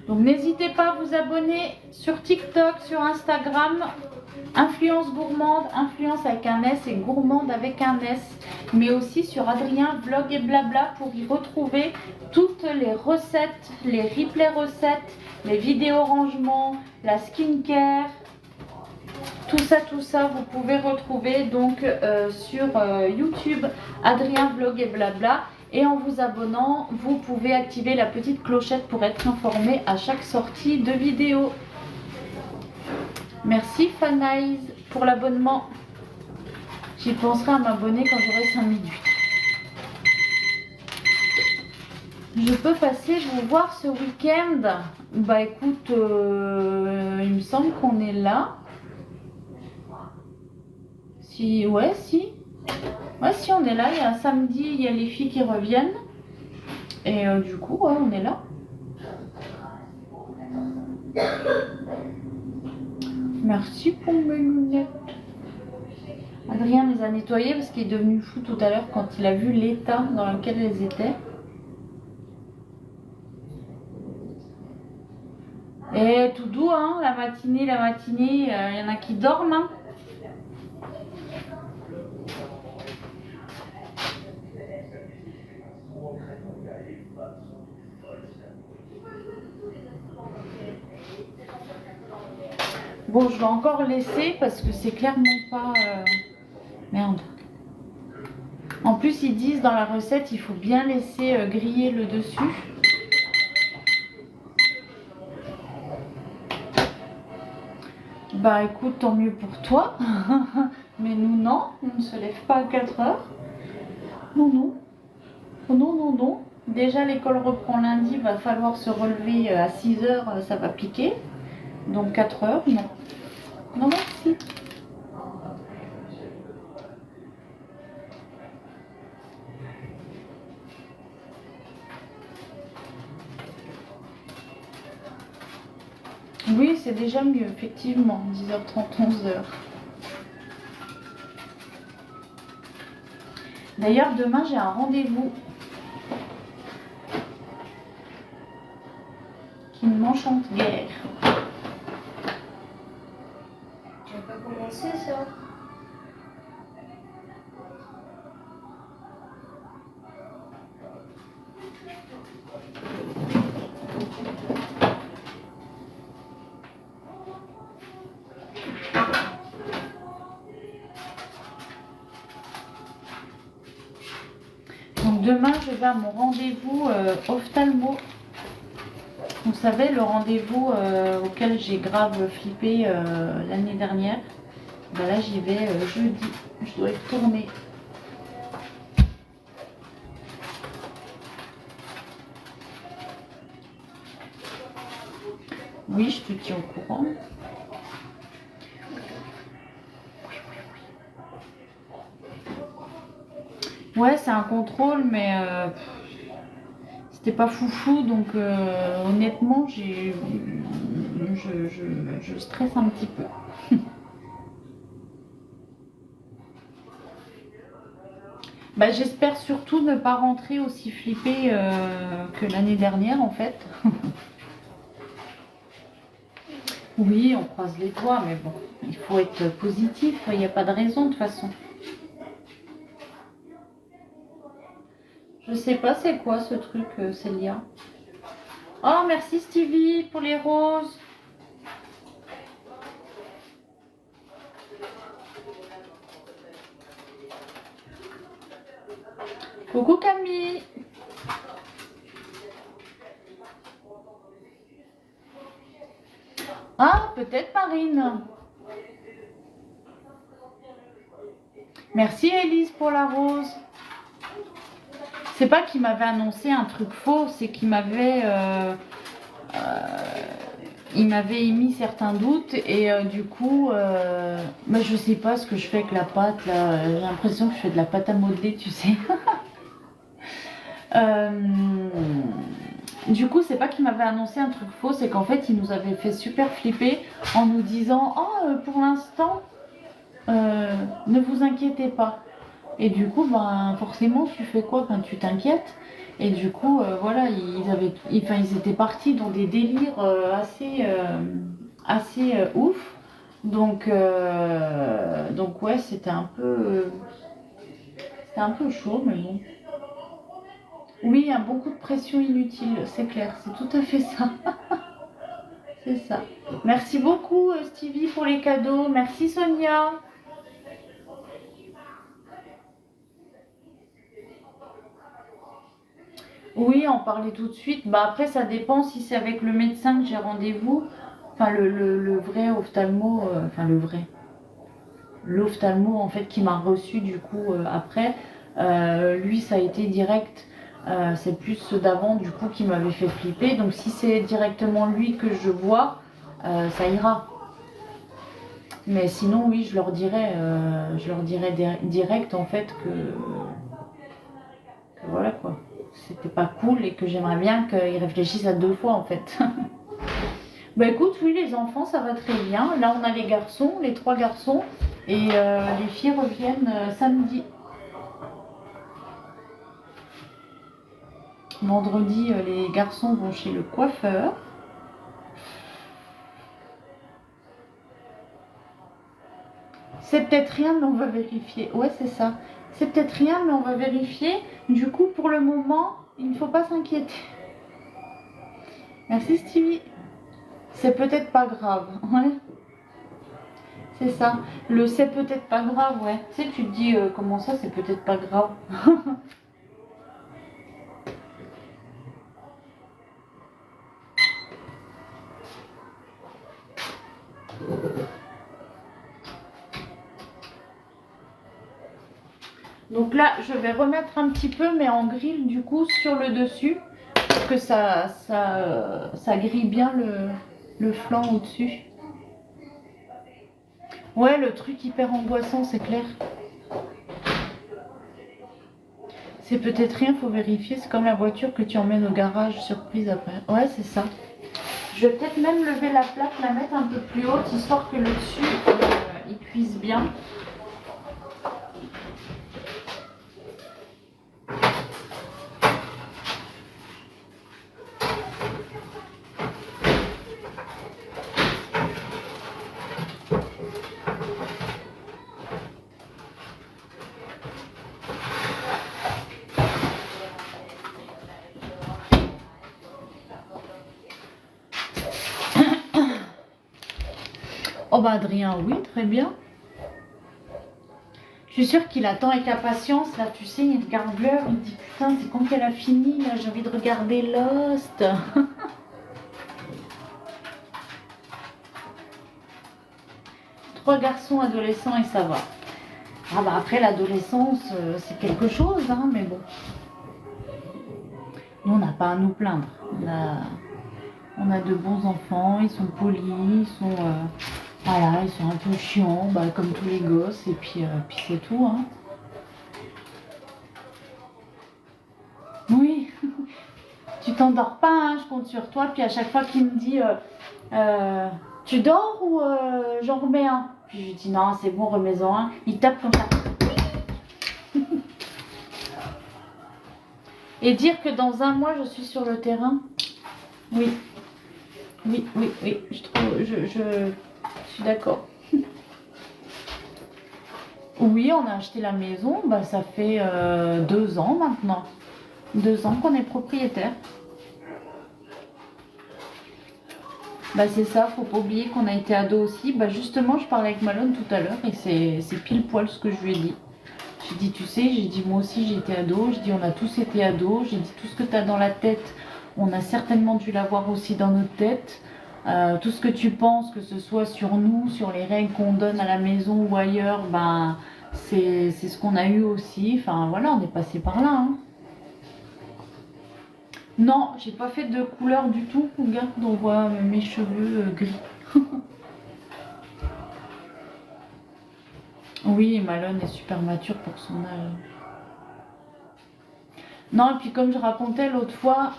Donc n'hésitez pas à vous abonner sur TikTok, sur Instagram, Influence Gourmande, influence avec un S et gourmande avec un S, mais aussi sur Adrien Vlog et Blabla pour y retrouver toutes les recettes, les replays recettes, les vidéos rangement, la skincare, tout ça vous pouvez retrouver donc sur YouTube Adrien Vlog et Blabla. Et en vous abonnant, vous pouvez activer la petite clochette pour être informé à chaque sortie de vidéo. Merci Fanaïs pour l'abonnement. J'y penserai à m'abonner quand j'aurai 5 minutes. Je peux passer vous voir ce week-end? Bah écoute, il me semble qu'on est là. Si, ouais, si. Ouais, si on est là, il y a un samedi, il y a les filles qui reviennent. Et du coup, ouais, on est là. Merci pour mes lunettes. Adrien les a nettoyées parce qu'il est devenu fou tout à l'heure quand il a vu l'état dans lequel elles étaient. Et tout doux, hein, la matinée, il y en a qui dorment, hein. Bon, je vais encore laisser parce que c'est clairement pas... Merde. En plus, ils disent dans la recette, il faut bien laisser griller le dessus. Bah écoute, tant mieux pour toi. Mais nous, non. On ne se lève pas à 4 heures. Non, non. Non, non, non. Déjà, l'école reprend lundi. Va falloir se relever à 6 heures. Ça va piquer. Donc 4 heures, non. Non, merci. Oui, c'est déjà mieux, effectivement. 10h30, 11h. D'ailleurs, demain, j'ai un rendez-vous qui ne m'enchante guère. Tu vas pas commencer ça? Donc demain, je vais à mon rendez-vous ophtalmo. Vous savez, le rendez-vous auquel j'ai grave flippé l'année dernière. Ben là, j'y vais jeudi. Je dois y retourner. Oui, je te tiens au courant. Ouais, c'est un contrôle, mais c'était pas foufou, donc honnêtement, je stresse un petit peu. Bah, j'espère surtout ne pas rentrer aussi flippée que l'année dernière, en fait. Oui, on croise les doigts, mais bon, il faut être positif, il n'y a pas de raison de toute façon. Je sais pas c'est quoi ce truc, Célia. Oh, merci Stevie pour les roses. Coucou Camille. Ah, peut-être Marine. Merci Elise pour la rose. C'est pas qu'il m'avait annoncé un truc faux, c'est qu'il m'avait émis certains doutes et du coup, bah, je sais pas ce que je fais avec la pâte là. J'ai l'impression que je fais de la pâte à modeler, tu sais. Du coup, c'est pas qu'il m'avait annoncé un truc faux, c'est qu'en fait, il nous avait fait super flipper en nous disant oh, pour l'instant, ne vous inquiétez pas. Et du coup, ben, forcément, tu fais quoi quand tu t'inquiètes? Et du coup, voilà, ils étaient partis dans des délires assez ouf. Donc ouais, c'était un peu chaud, mais bon. Oui, un bon coup de pression inutile, c'est clair, c'est tout à fait ça. C'est ça. Merci beaucoup Stevie pour les cadeaux. Merci Sonia. Oui, en parler tout de suite. Bah après, ça dépend si c'est avec le médecin que j'ai rendez-vous. Enfin, le vrai ophtalmo, enfin le vrai. L'ophtalmo en fait qui m'a reçu du coup après. Lui, ça a été direct. C'est plus ceux d'avant du coup qui m'avaient fait flipper. Donc si c'est directement lui que je vois, ça ira. Mais sinon oui, je leur dirais direct en fait que voilà quoi. C'était pas cool et que j'aimerais bien qu'ils réfléchissent à 2 fois en fait. Bah écoute, oui les enfants ça va très bien. Là on a les garçons, les 3 garçons et les filles reviennent samedi. Vendredi, les garçons vont chez le coiffeur. C'est peut-être rien, mais on va vérifier. Ouais, c'est ça. C'est peut-être rien, mais on va vérifier. Du coup, pour le moment, il ne faut pas s'inquiéter. Merci Stevie. C'est peut-être pas grave. Ouais. C'est ça. Le c'est peut-être pas grave, ouais. Tu sais, tu te dis comment ça, c'est peut-être pas grave. Donc là, je vais remettre un petit peu, mais en grille du coup sur le dessus, pour que ça grille bien le flanc au-dessus. Ouais, le truc hyper angoissant, c'est clair. C'est peut-être rien, faut vérifier. C'est comme la voiture que tu emmènes au garage, surprise après. Ouais, c'est ça. Je vais peut-être même lever la plaque, la mettre un peu plus haute, histoire que le dessus, il cuise bien. Oh bah Adrien, oui, très bien. Je suis sûre qu'il attend avec impatience, là, tu sais, il regarde l'heure, il dit putain, c'est quand qu'elle a fini, là, j'ai envie de regarder Lost. 3 garçons adolescents et ça va. Ah bah après l'adolescence, c'est quelque chose, hein, mais bon. Nous, on n'a pas à nous plaindre. On a de bons enfants, ils sont polis, ils sont... voilà, ils sont un peu chiants, bah, comme tous les gosses, et puis c'est tout. Hein. Oui, tu t'endors pas, hein, je compte sur toi. Puis à chaque fois qu'il me dit tu dors ou j'en remets un? Puis je lui dis non, c'est bon, remets-en un. Il tape comme ça. Et dire que dans 1 mois, je suis sur le terrain. Oui, oui, oui, oui, je suis d'accord. Oui, on a acheté la maison, bah, ça fait 2 ans maintenant. 2 ans qu'on est propriétaire. Bah c'est ça, faut pas oublier qu'on a été ado aussi. Bah justement, je parlais avec Malone tout à l'heure et c'est pile poil ce que je lui ai dit. J'ai dit, tu sais, j'ai dit, moi aussi j'étais ado. Je dis, on a tous été ados. J'ai dit, tout ce que tu as dans la tête, on a certainement dû l'avoir aussi dans notre tête. Tout ce que tu penses, que ce soit sur nous, sur les règles qu'on donne à la maison ou ailleurs, ben, c'est ce qu'on a eu aussi. Enfin voilà, on est passé par là. Hein. Non, j'ai pas fait de couleur du tout. Regarde, on voit mes cheveux gris. Oui, Malone est super mature pour son âge. Non, et puis comme je racontais l'autre fois,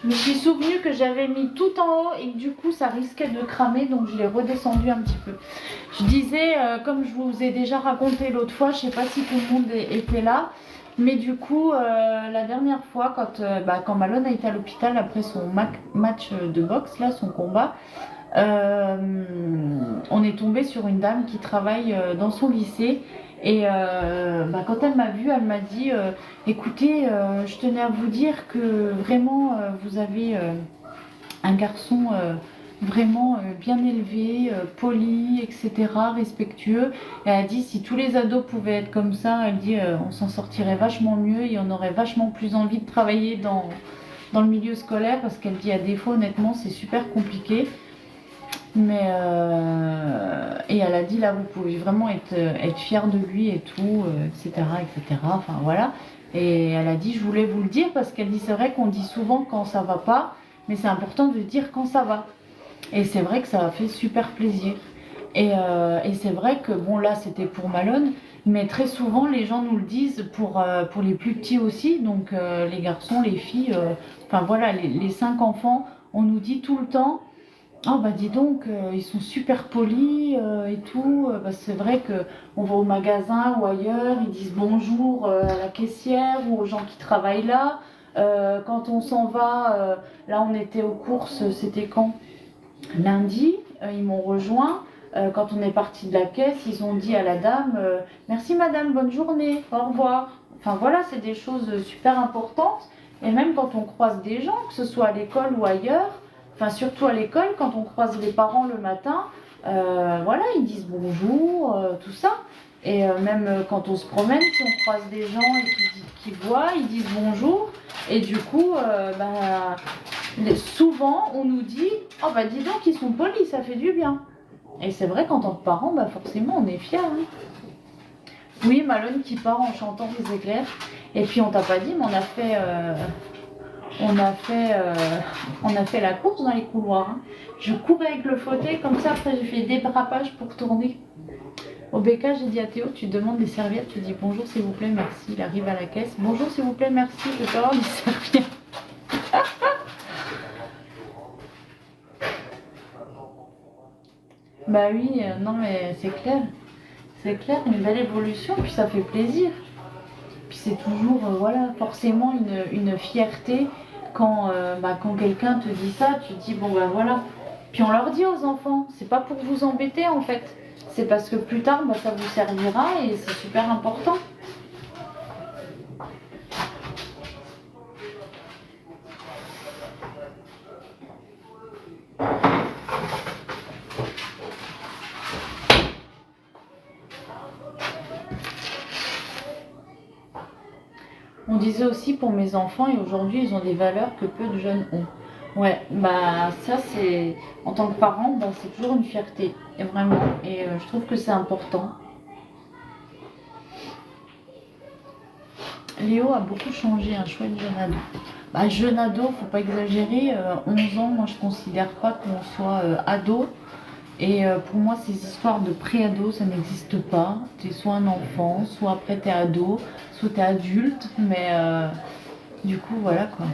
je me suis souvenu que j'avais mis tout en haut et que du coup ça risquait de cramer, donc je l'ai redescendu un petit peu. Je disais, comme je vous ai déjà raconté l'autre fois, je sais pas si tout le monde était là, mais du coup la dernière fois quand Malone a été à l'hôpital après son match de boxe, là, son combat, on est tombé sur une dame qui travaille dans son lycée. Et quand elle m'a vue, elle m'a dit écoutez, je tenais à vous dire que vraiment vous avez un garçon vraiment bien élevé, poli, etc., respectueux. Et elle a dit si tous les ados pouvaient être comme ça, elle dit on s'en sortirait vachement mieux et on aurait vachement plus envie de travailler dans le milieu scolaire, parce qu'elle dit à défaut, honnêtement, c'est super compliqué. Mais et elle a dit là vous pouvez vraiment être fier de lui et tout, etc., etc. Enfin voilà. Et elle a dit je voulais vous le dire parce qu'elle dit c'est vrai qu'on dit souvent quand ça va pas, mais c'est important de dire quand ça va. Et c'est vrai que ça a fait super plaisir. Et c'est vrai que bon là c'était pour Malone, mais très souvent les gens nous le disent pour les plus petits aussi, donc les garçons, les filles, enfin voilà les 5 enfants, on nous dit tout le temps. Oh bah dis donc, ils sont super polis et tout. Bah, c'est vrai que on va au magasin ou ailleurs, ils disent bonjour à la caissière ou aux gens qui travaillent là. Quand on s'en va, là on était aux courses, c'était quand? Lundi, ils m'ont rejoint. Quand on est parti de la caisse, ils ont dit à la dame merci madame, bonne journée, au revoir. Enfin voilà, c'est des choses super importantes. Et même quand on croise des gens, que ce soit à l'école ou ailleurs, enfin surtout à l'école, quand on croise les parents le matin, voilà, ils disent bonjour, tout ça. Et même quand on se promène, si on croise des gens et qui voient, ils disent bonjour. Et du coup, souvent on nous dit oh bah dis donc ils sont polis, ça fait du bien. Et c'est vrai qu'en tant que parent, bah forcément on est fiers. Hein. Oui, Malone qui part en chantant des éclairs. Et puis on t'a pas dit, mais on a fait la course dans les couloirs. Hein. Je courais avec le fauteuil, comme ça après j'ai fait des dérapages pour tourner. Au BK, j'ai dit à Théo, tu demandes des serviettes, tu dis bonjour s'il vous plaît, merci. Il arrive à la caisse, bonjour s'il vous plaît, merci, je peux avoir des serviettes. Bah oui, non mais c'est clair, une belle évolution, puis ça fait plaisir. Puis c'est toujours, voilà, forcément une fierté quand quelqu'un te dit ça, tu te dis bon ben voilà. Puis on leur dit aux enfants, c'est pas pour vous embêter en fait, c'est parce que plus tard ça vous servira et c'est super important. On disait aussi pour mes enfants, et aujourd'hui ils ont des valeurs que peu de jeunes ont. Ouais, bah ça c'est, en tant que parent, bah, c'est toujours une fierté, et vraiment, et je trouve que c'est important. Léo a beaucoup changé, un chouette jeune ado. Bah jeune ado, faut pas exagérer, 11 ans, moi je considère pas qu'on soit ado. Et pour moi, ces histoires de pré-ado, ça n'existe pas. Tu es soit un enfant, soit après tu es ado, soit tu es adulte, mais du coup, voilà quoi.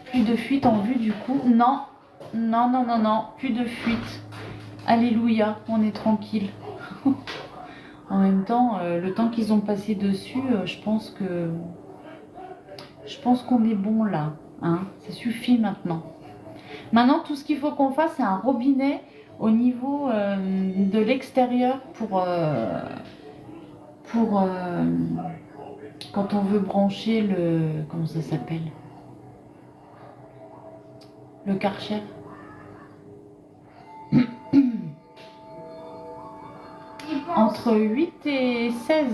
Plus de fuite en vue, du coup. Non, non, non, non, non, plus de fuite. Alléluia, on est tranquille. En même temps, le temps qu'ils ont passé dessus, je pense qu'on est bon là. Hein. Ça suffit maintenant. Maintenant, tout ce qu'il faut qu'on fasse, c'est un robinet au niveau de l'extérieur pour quand on veut brancher le... Comment ça s'appelle? Le Karcher. Entre 8 et 16.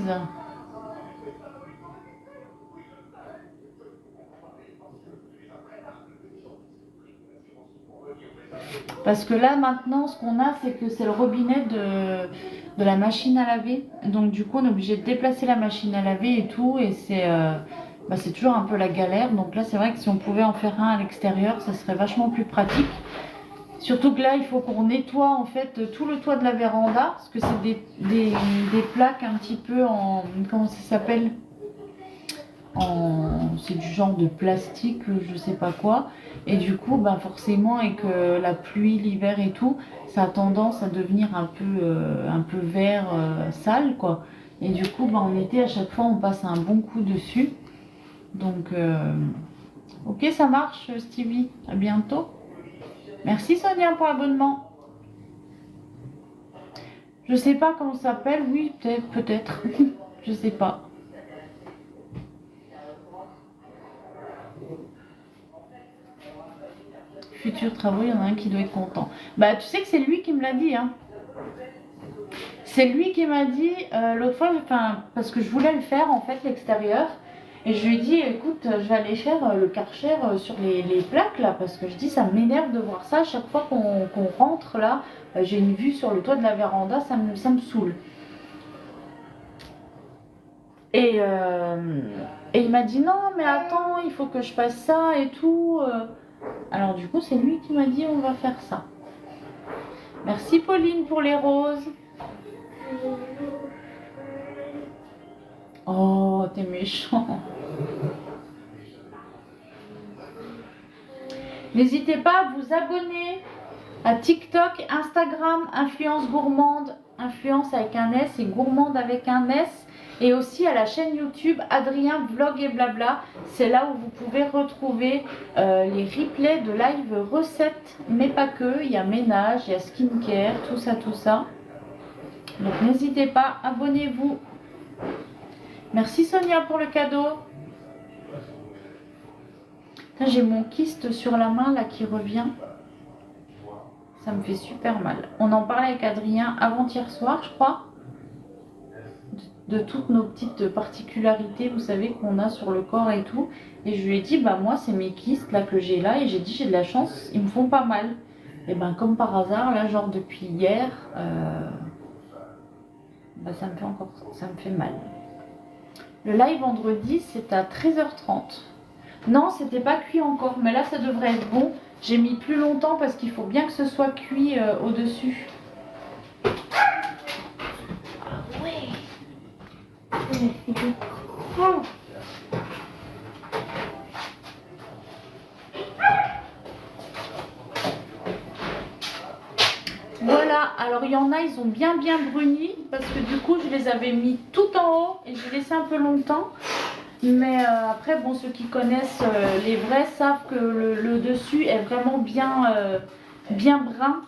Parce que là, maintenant, ce qu'on a, c'est que c'est le robinet de la machine à laver. Donc, du coup, on est obligé de déplacer la machine à laver et tout. Et c'est toujours un peu la galère. Donc là, c'est vrai que si on pouvait en faire un à l'extérieur, ça serait vachement plus pratique. Surtout que là, il faut qu'on nettoie en fait tout le toit de la véranda. Parce que c'est des plaques un petit peu en... Comment ça s'appelle? C'est du genre de plastique, je sais pas quoi. Et du coup, bah forcément, avec la pluie, l'hiver et tout, ça a tendance à devenir un peu vert, sale, quoi. Et du coup, bah, en été, à chaque fois, on passe un bon coup dessus. Donc, ok, ça marche, Stevie. À bientôt. Merci, Sonia, pour l'abonnement. Je sais pas comment ça s'appelle. Oui, peut-être. Je sais pas. Futurs travaux, il y en a un qui doit être content. Bah, tu sais que c'est lui qui me l'a dit, hein. C'est lui qui m'a dit l'autre fois, parce que je voulais le faire en fait l'extérieur. Et je lui ai dit, écoute, je vais aller faire le Karcher sur les plaques là, parce que je dis, ça m'énerve de voir ça. Chaque fois qu'on rentre là, j'ai une vue sur le toit de la véranda, ça me saoule. Et il m'a dit, non, mais attends, il faut que je fasse ça et tout. Alors du coup, c'est lui qui m'a dit, on va faire ça. Merci Pauline pour les roses. Oh, t'es méchant. N'hésitez pas à vous abonner à TikTok, Instagram, Influence Gourmande, Influence avec un S et Gourmande avec un S. Et aussi à la chaîne YouTube Adrien Vlog et Blabla. C'est là où vous pouvez retrouver les replays de live recettes, mais pas que. Il y a ménage, il y a skincare, tout ça, tout ça. Donc n'hésitez pas, abonnez-vous. Merci Sonia pour le cadeau. J'ai mon kyste sur la main là qui revient. Ça me fait super mal. On en parlait avec Adrien avant-hier soir, je crois. De toutes nos petites particularités, vous savez, qu'on a sur le corps et tout. Et je lui ai dit, bah moi c'est mes kystes là que j'ai là. Et j'ai dit, j'ai de la chance, ils me font pas mal. Et ben comme par hasard, là genre depuis hier, bah, ça me fait mal. Le live vendredi, c'est à 13h30. Non, c'était pas cuit encore, mais là ça devrait être bon. J'ai mis plus longtemps parce qu'il faut bien que ce soit cuit au-dessus. Voilà, alors il y en a, ils ont bien bruni parce que du coup je les avais mis tout en haut et j'ai laissé un peu longtemps. Mais après, bon, ceux qui connaissent les vrais savent que le dessus est vraiment bien brun.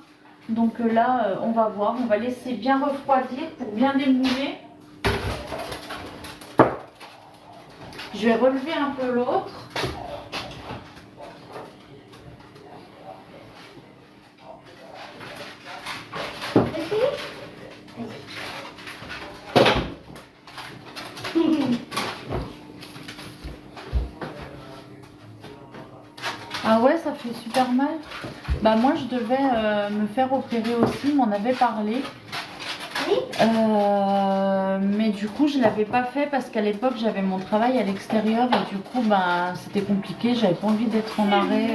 Donc là, on va voir, on va laisser bien refroidir pour bien démouler. Je vais relever un peu l'autre. Ah ouais, ça fait super mal. Bah moi je devais me faire opérer aussi, m'en avait parlé. Mais du coup je l'avais pas fait parce qu'à l'époque j'avais mon travail à l'extérieur et du coup bah, c'était compliqué, j'avais pas envie d'être en arrêt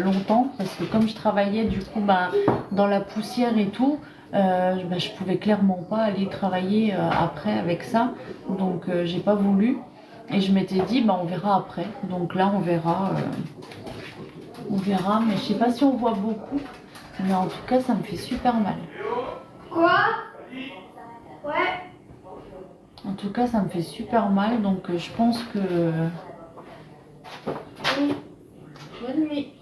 longtemps parce que comme je travaillais du coup bah, dans la poussière et tout, bah, je pouvais clairement pas aller travailler après avec ça, donc j'ai pas voulu et je m'étais dit bah, on verra après, donc là on verra, mais je sais pas si on voit beaucoup, mais en tout cas ça me fait super mal. Quoi? Ouais. En tout cas, ça me fait super mal, donc je pense que... Oui. Bonne nuit.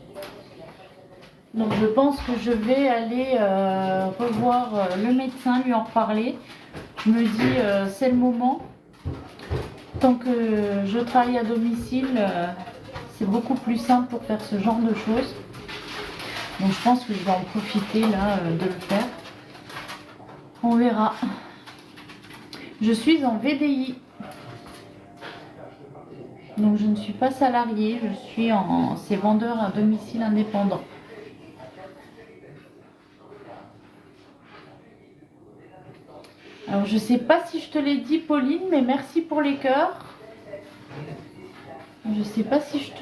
Donc je pense que je vais aller revoir le médecin, lui en reparler. Je me dis c'est le moment. Tant que je travaille à domicile, c'est beaucoup plus simple pour faire ce genre de choses. Donc je pense que je vais en profiter là de le faire. On verra. Je suis en VDI. Donc je ne suis pas salariée, je suis en c'est vendeur à domicile indépendant. Alors je sais pas si je te l'ai dit Pauline, mais merci pour les cœurs. Je sais pas si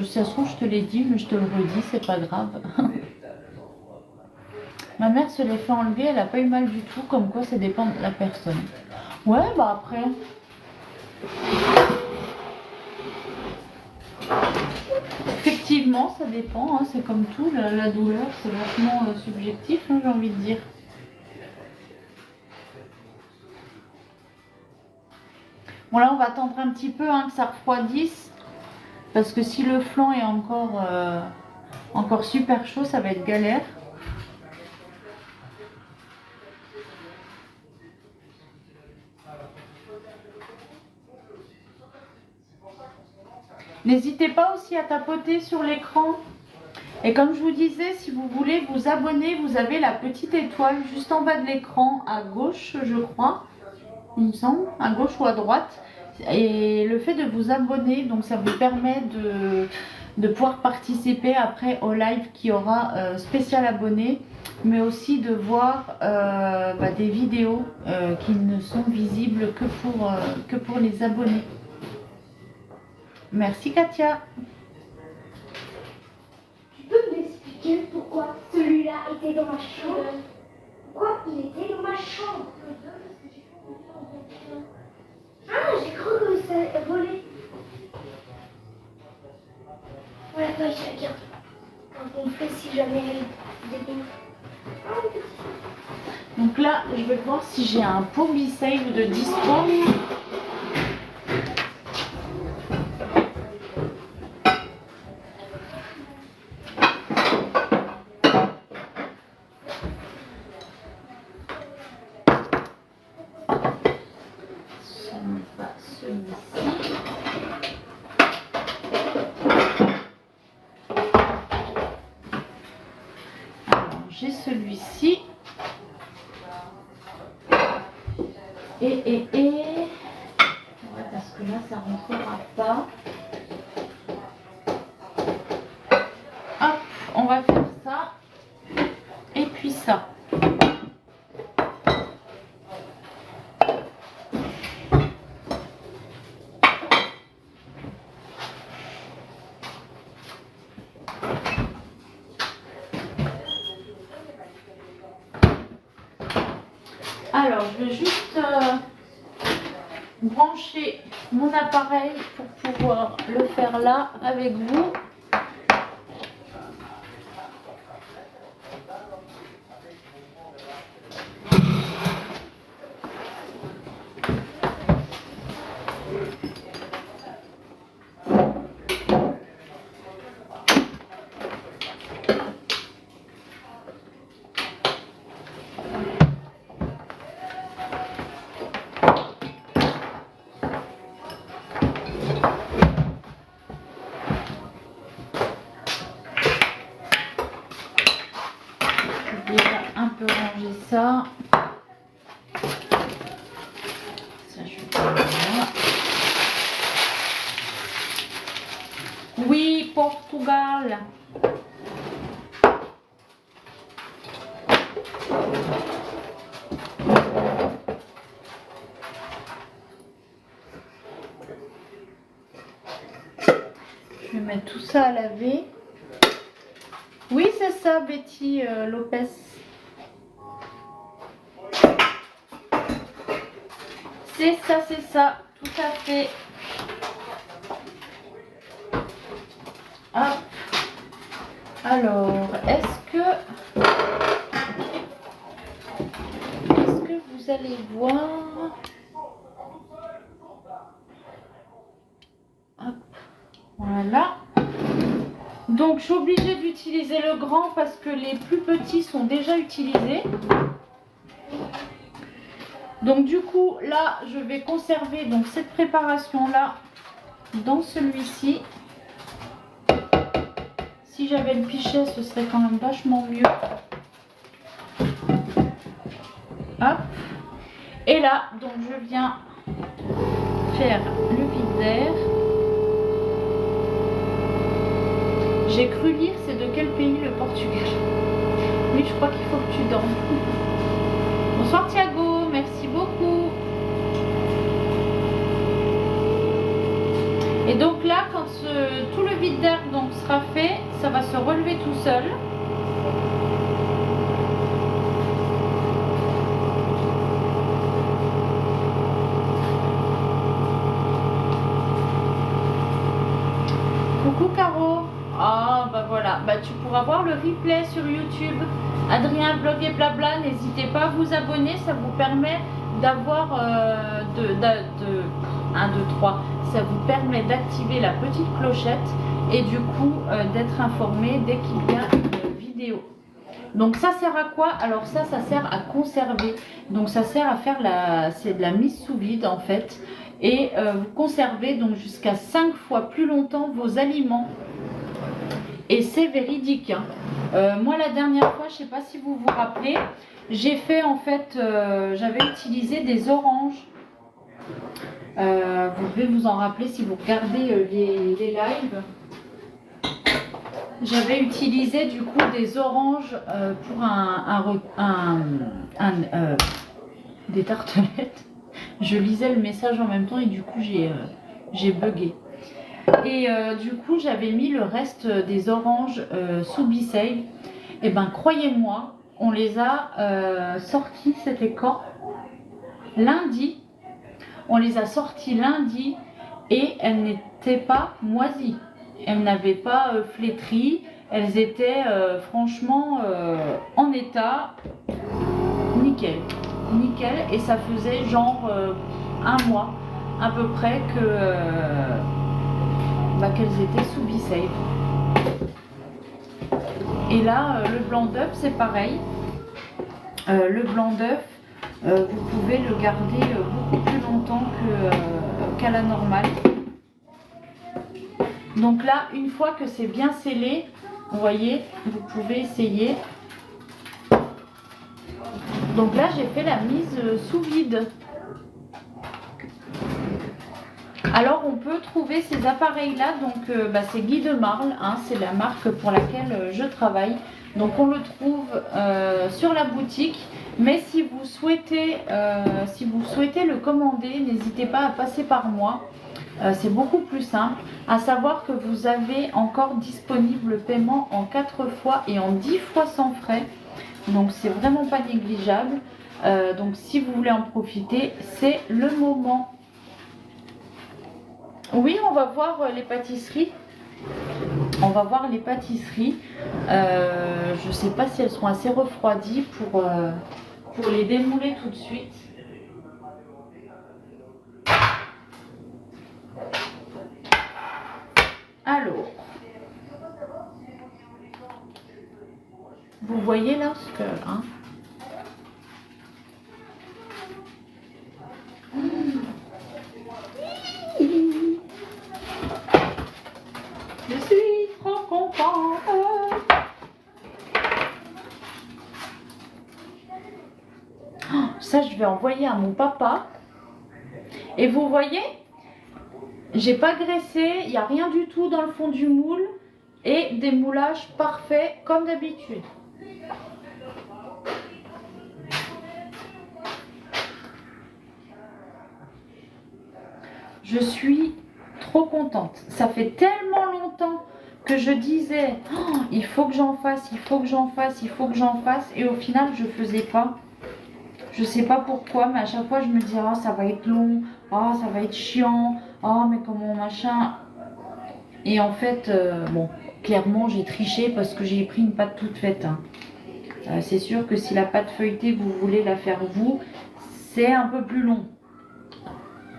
ça se trouve je te l'ai dit, mais je te le redis, c'est pas grave. Ma mère se l'est fait enlever, elle a pas eu mal du tout, comme quoi ça dépend de la personne. Ouais, bah après. Effectivement, ça dépend, hein, c'est comme tout, la douleur, c'est vachement subjectif, hein, j'ai envie de dire. Bon là, on va attendre un petit peu hein, que ça refroidisse, parce que si le flanc est encore super chaud, ça va être galère. N'hésitez pas aussi à tapoter sur l'écran. Et comme je vous disais, si vous voulez vous abonner, vous avez la petite étoile juste en bas de l'écran, à gauche, je crois, il me semble, à gauche ou à droite. Et le fait de vous abonner, donc ça vous permet de pouvoir participer après au live qui aura spécial abonné, mais aussi de voir des vidéos qui ne sont visibles que pour les abonnés. Merci Katia. Tu peux m'expliquer pourquoi celui-là était dans ma chambre? Pourquoi il était dans ma chambre? Ah, j'ai cru que ça volait. Voilà, toi, je la garde. On fait si jamais elle dégonfle. Donc là, je vais voir si j'ai un Pourbi Save de dispo. J'ai celui-ci et ouais, parce que là ça rentrera pas. Hop, on va faire ça et puis ça. Alors, je vais juste brancher mon appareil pour pouvoir le faire là avec vous. Un peu ranger ça. Ça, je vais pas là. Oui, Portugal. Je vais mettre tout ça à laver. Oui, c'est ça, Betty Lopez. C'est ça, tout à fait. Hop. Alors, est-ce que vous allez voir? Hop. Voilà. Donc, Donc je suis obligée d'utiliser le grand parce que les plus petits sont déjà utilisés. Donc du coup là je vais conserver donc cette préparation là dans celui-ci. Si j'avais le pichet ce serait quand même vachement mieux. Hop. Et là donc je viens faire le vide d'air. J'ai cru lire c'est de quel pays, le Portugal. Oui je crois qu'il faut que tu dormes. Bonsoir Thiago, merci beaucoup. Et donc là, quand tout le vide d'air sera fait, ça va se relever tout seul. Coucou Caro. Ah bah voilà, bah tu pourras voir le replay sur YouTube. Adrien Blog et Blabla, n'hésitez pas à vous abonner, ça vous permet d'avoir 1, 2, 3, ça vous permet d'activer la petite clochette et du coup d'être informé dès qu'il y a une vidéo. Donc ça sert à quoi? Alors ça sert à conserver, donc ça sert à faire c'est de la mise sous vide en fait, et vous conservez donc jusqu'à 5 fois plus longtemps vos aliments. Et c'est véridique, hein. Moi la dernière fois, je sais pas si vous vous rappelez, j'ai fait en fait, j'avais utilisé des oranges. Vous devez vous en rappeler si vous regardez les lives. J'avais utilisé du coup des oranges pour des tartelettes. Je lisais le message en même temps et du coup j'ai bugué. Et du coup j'avais mis le reste des oranges sous Be-Save. Et ben croyez-moi, on les a sortis, c'était quand? Lundi. On les a sortis lundi et elles n'étaient pas moisies. Elles n'avaient pas flétri. Elles étaient franchement en état nickel. Nickel. Et ça faisait genre 1 mois à peu près qu'elles étaient sous Be-Save. Et là, le blanc d'œuf, c'est pareil. Le blanc d'œuf, vous pouvez le garder beaucoup plus longtemps qu'à la normale. Donc là, une fois que c'est bien scellé, vous voyez, vous pouvez essayer. Donc là, j'ai fait la mise sous vide. Alors, on peut trouver ces appareils-là. Donc, c'est Guy de Marle, hein, c'est la marque pour laquelle je travaille. Donc, on le trouve sur la boutique. Mais si vous souhaitez le commander, n'hésitez pas à passer par moi. C'est beaucoup plus simple. À savoir que vous avez encore disponible le paiement en 4 fois et en 10 fois sans frais. Donc, c'est vraiment pas négligeable. Donc, si vous voulez en profiter, c'est le moment. Oui, on va voir les pâtisseries. On va voir les pâtisseries. Je ne sais pas si elles sont assez refroidies pour les démouler tout de suite. Alors, vous voyez là ce que... Hein, je suis trop contente. Ça, je vais envoyer à mon papa. Et vous voyez, j'ai pas graissé, il n'y a rien du tout dans le fond du moule. Et des moulages parfaits comme d'habitude. Je suis trop contente. Ça fait tellement longtemps que je disais oh, il faut que j'en fasse, il faut que j'en fasse, il faut que j'en fasse. Et au final, je faisais pas. Je sais pas pourquoi, mais à chaque fois, je me disais oh, ça va être long, oh, ça va être chiant, oh, mais comment machin. Et en fait, bon, clairement, j'ai triché parce que j'ai pris une pâte toute faite. Hein. C'est sûr que si la pâte feuilletée, vous voulez la faire vous, c'est un peu plus long.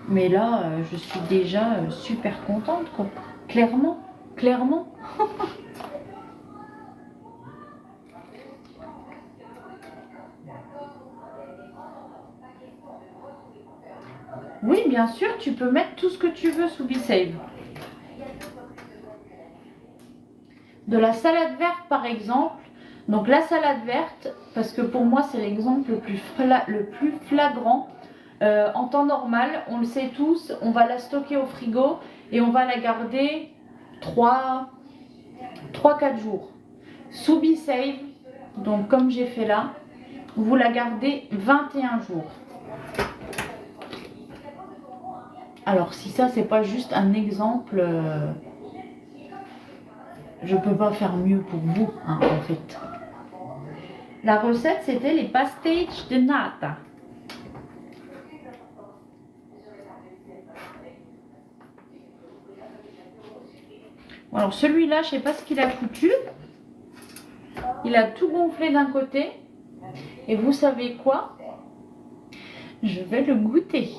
Mais là, je suis déjà super contente, quoi. Clairement, clairement. Oui, bien sûr, tu peux mettre tout ce que tu veux sous BeSave. De la salade verte, par exemple. Donc la salade verte, parce que pour moi, c'est l'exemple le plus flagrant. En temps normal, on le sait tous, on va la stocker au frigo et on va la garder 3-4 jours. Sous BeSave, donc comme j'ai fait là, vous la gardez 21 jours. Alors si ça, c'est pas juste un exemple, je peux pas faire mieux pour vous, hein, en fait. La recette, c'était les pastéis de nata. Alors celui-là, je sais pas ce qu'il a foutu. Il a tout gonflé d'un côté. Et vous savez quoi? Je vais le goûter.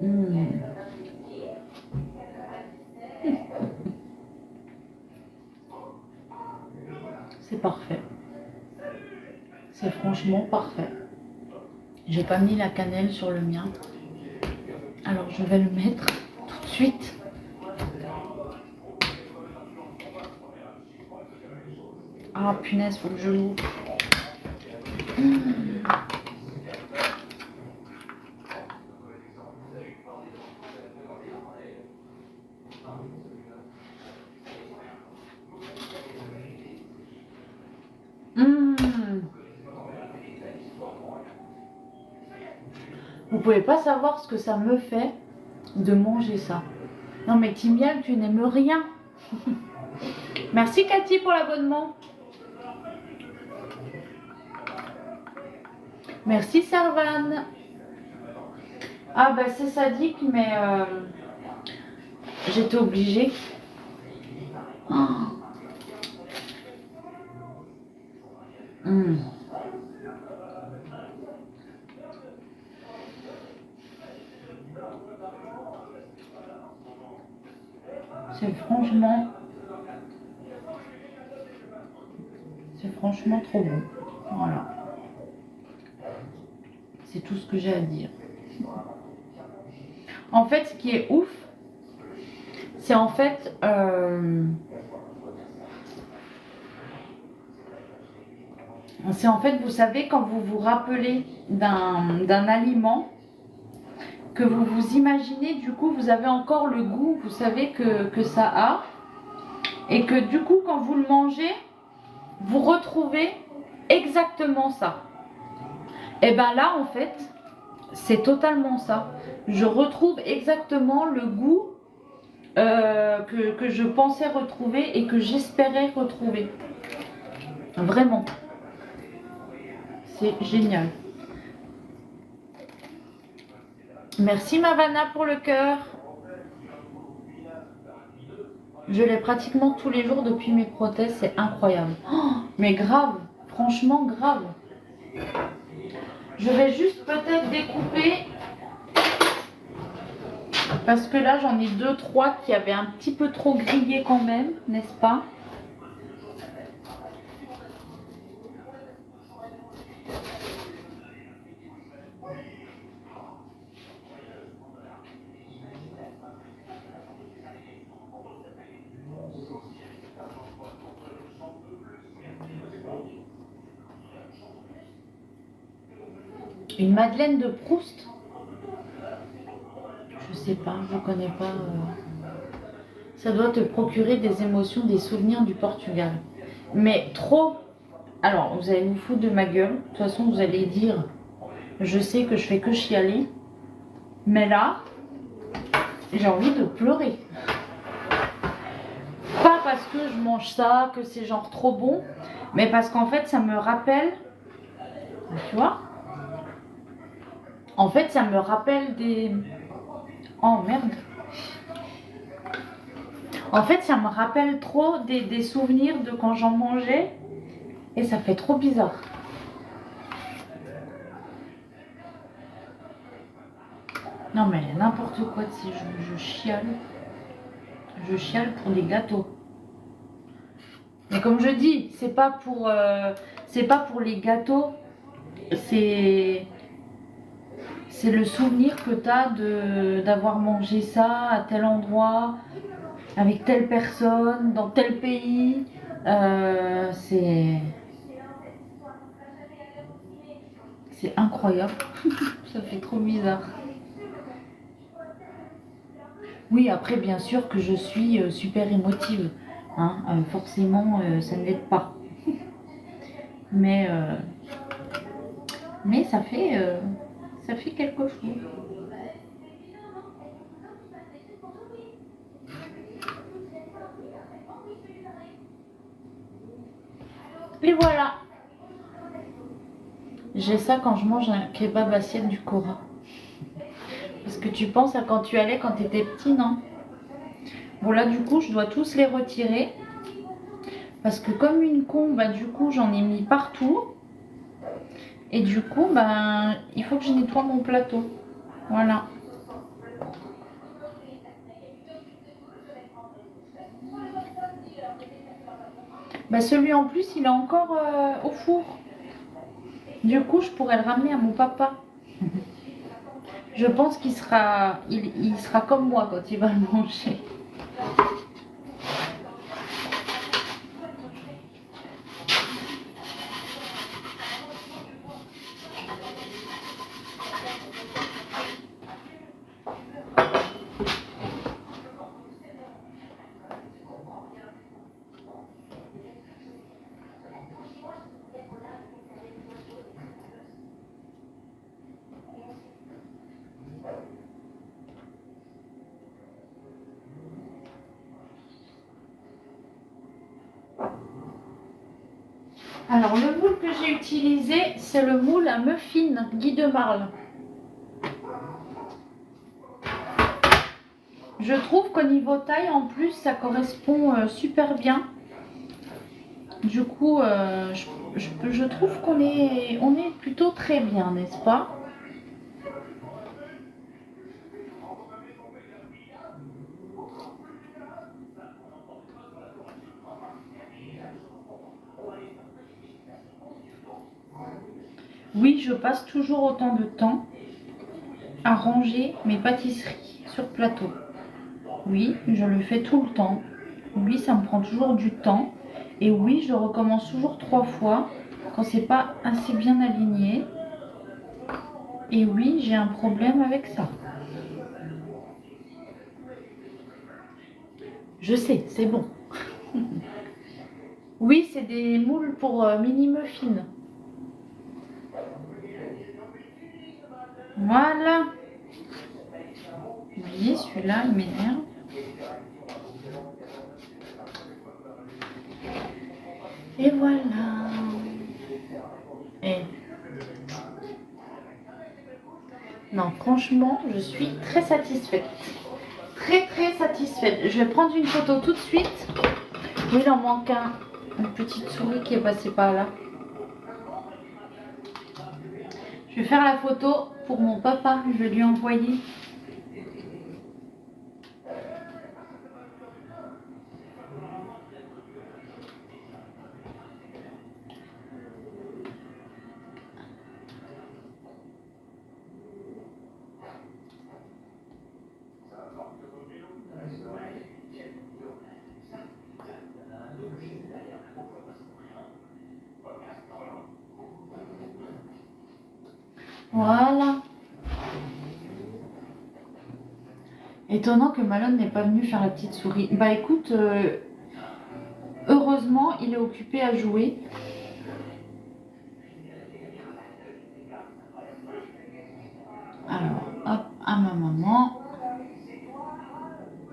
Mmh. C'est parfait. C'est franchement parfait. J'ai pas mis la cannelle sur le mien. Alors je vais le mettre tout de suite. Ah punaise, faut que je l'ouvre. Vous pouvez pas savoir ce que ça me fait de manger ça. Non mais Timial, tu n'aimes rien. Merci Cathy pour l'abonnement. Merci Servane. Ah bah c'est sadique mais j'étais obligée. Oh. Mmh. C'est franchement trop bon. Voilà. C'est tout ce que j'ai à dire. En fait, ce qui est ouf, c'est en fait vous savez, quand vous vous rappelez d'un aliment, que vous vous imaginez, du coup, vous avez encore le goût, vous savez que ça a. Et que du coup, quand vous le mangez, vous retrouvez exactement ça. Et bien là, en fait, c'est totalement ça. Je retrouve exactement le goût que je pensais retrouver et que j'espérais retrouver. Vraiment. C'est génial. Merci Mavana pour le cœur. Je l'ai pratiquement tous les jours depuis mes prothèses, c'est incroyable. Oh, mais grave, franchement grave. Je vais juste peut-être découper parce que là j'en ai 2-3 qui avaient un petit peu trop grillé quand même, n'est-ce pas? Une madeleine de Proust? Je sais pas, je connais pas. Ça doit te procurer des émotions, des souvenirs du Portugal. Mais trop. Alors, vous allez vous foutre de ma gueule. De toute façon, vous allez dire, je sais que je fais que chialer. Mais là, j'ai envie de pleurer. Pas parce que je mange ça, que c'est genre trop bon, mais parce qu'en fait, ça me rappelle. Tu vois? En fait, ça me rappelle des... Oh merde. En fait, ça me rappelle trop des souvenirs de quand j'en mangeais. Et ça fait trop bizarre. Non mais n'importe quoi, si je chiale. Je chiale pour des gâteaux. Mais comme je dis, c'est pas pour les gâteaux, c'est le souvenir que tu as d'avoir mangé ça à tel endroit, avec telle personne, dans tel pays. C'est incroyable. Ça fait trop bizarre. Oui, après, bien sûr que je suis super émotive. Hein, forcément, ça ne l'aide pas. Mais ça fait quelque chose. Et voilà. J'ai ça quand je mange un kebab assiette du Cora. Parce que tu penses à quand tu allais quand tu étais petit, non? Bon là du coup je dois tous les retirer. Parce que comme une con, bah du coup j'en ai mis partout. Et du coup, bah, il faut que je nettoie mon plateau. Voilà. Bah celui en plus il est encore au four. Du coup je pourrais le ramener à mon papa. Je pense qu'il sera, il sera comme moi quand il va le manger. Alors le moule que j'ai utilisé, c'est le moule à muffin Guy de Marle. Je trouve qu'au niveau taille, en plus, ça correspond super bien. Du coup, je trouve qu'on est plutôt très bien, n'est-ce pas? Oui, je passe toujours autant de temps à ranger mes pâtisseries sur plateau. Oui, je le fais tout le temps. Oui, ça me prend toujours du temps. Et oui, je recommence toujours 3 fois quand c'est pas assez bien aligné. Et oui, j'ai un problème avec ça. Je sais, c'est bon. Oui, c'est des moules pour mini muffins. Voilà. Vous voyez, celui-là, il m'énerve. Et voilà. Et... Non, franchement, je suis très satisfaite. Très satisfaite. Je vais prendre une photo tout de suite. Oui, il en manque une petite souris qui est passée par là. Je vais faire la photo pour mon papa. Je vais lui envoyer. Voilà. Étonnant que Malone n'est pas venu faire la petite souris. Bah écoute, heureusement, il est occupé à jouer. Alors, hop, à ma maman,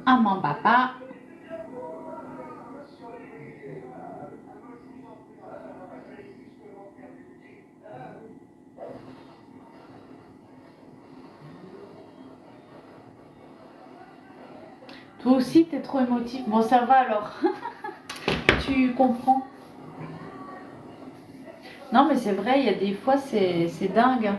à mon papa. Toi aussi, t'es trop émotif. Bon, ça va alors. Tu comprends. Non, mais c'est vrai, il y a des fois, c'est dingue. Hein.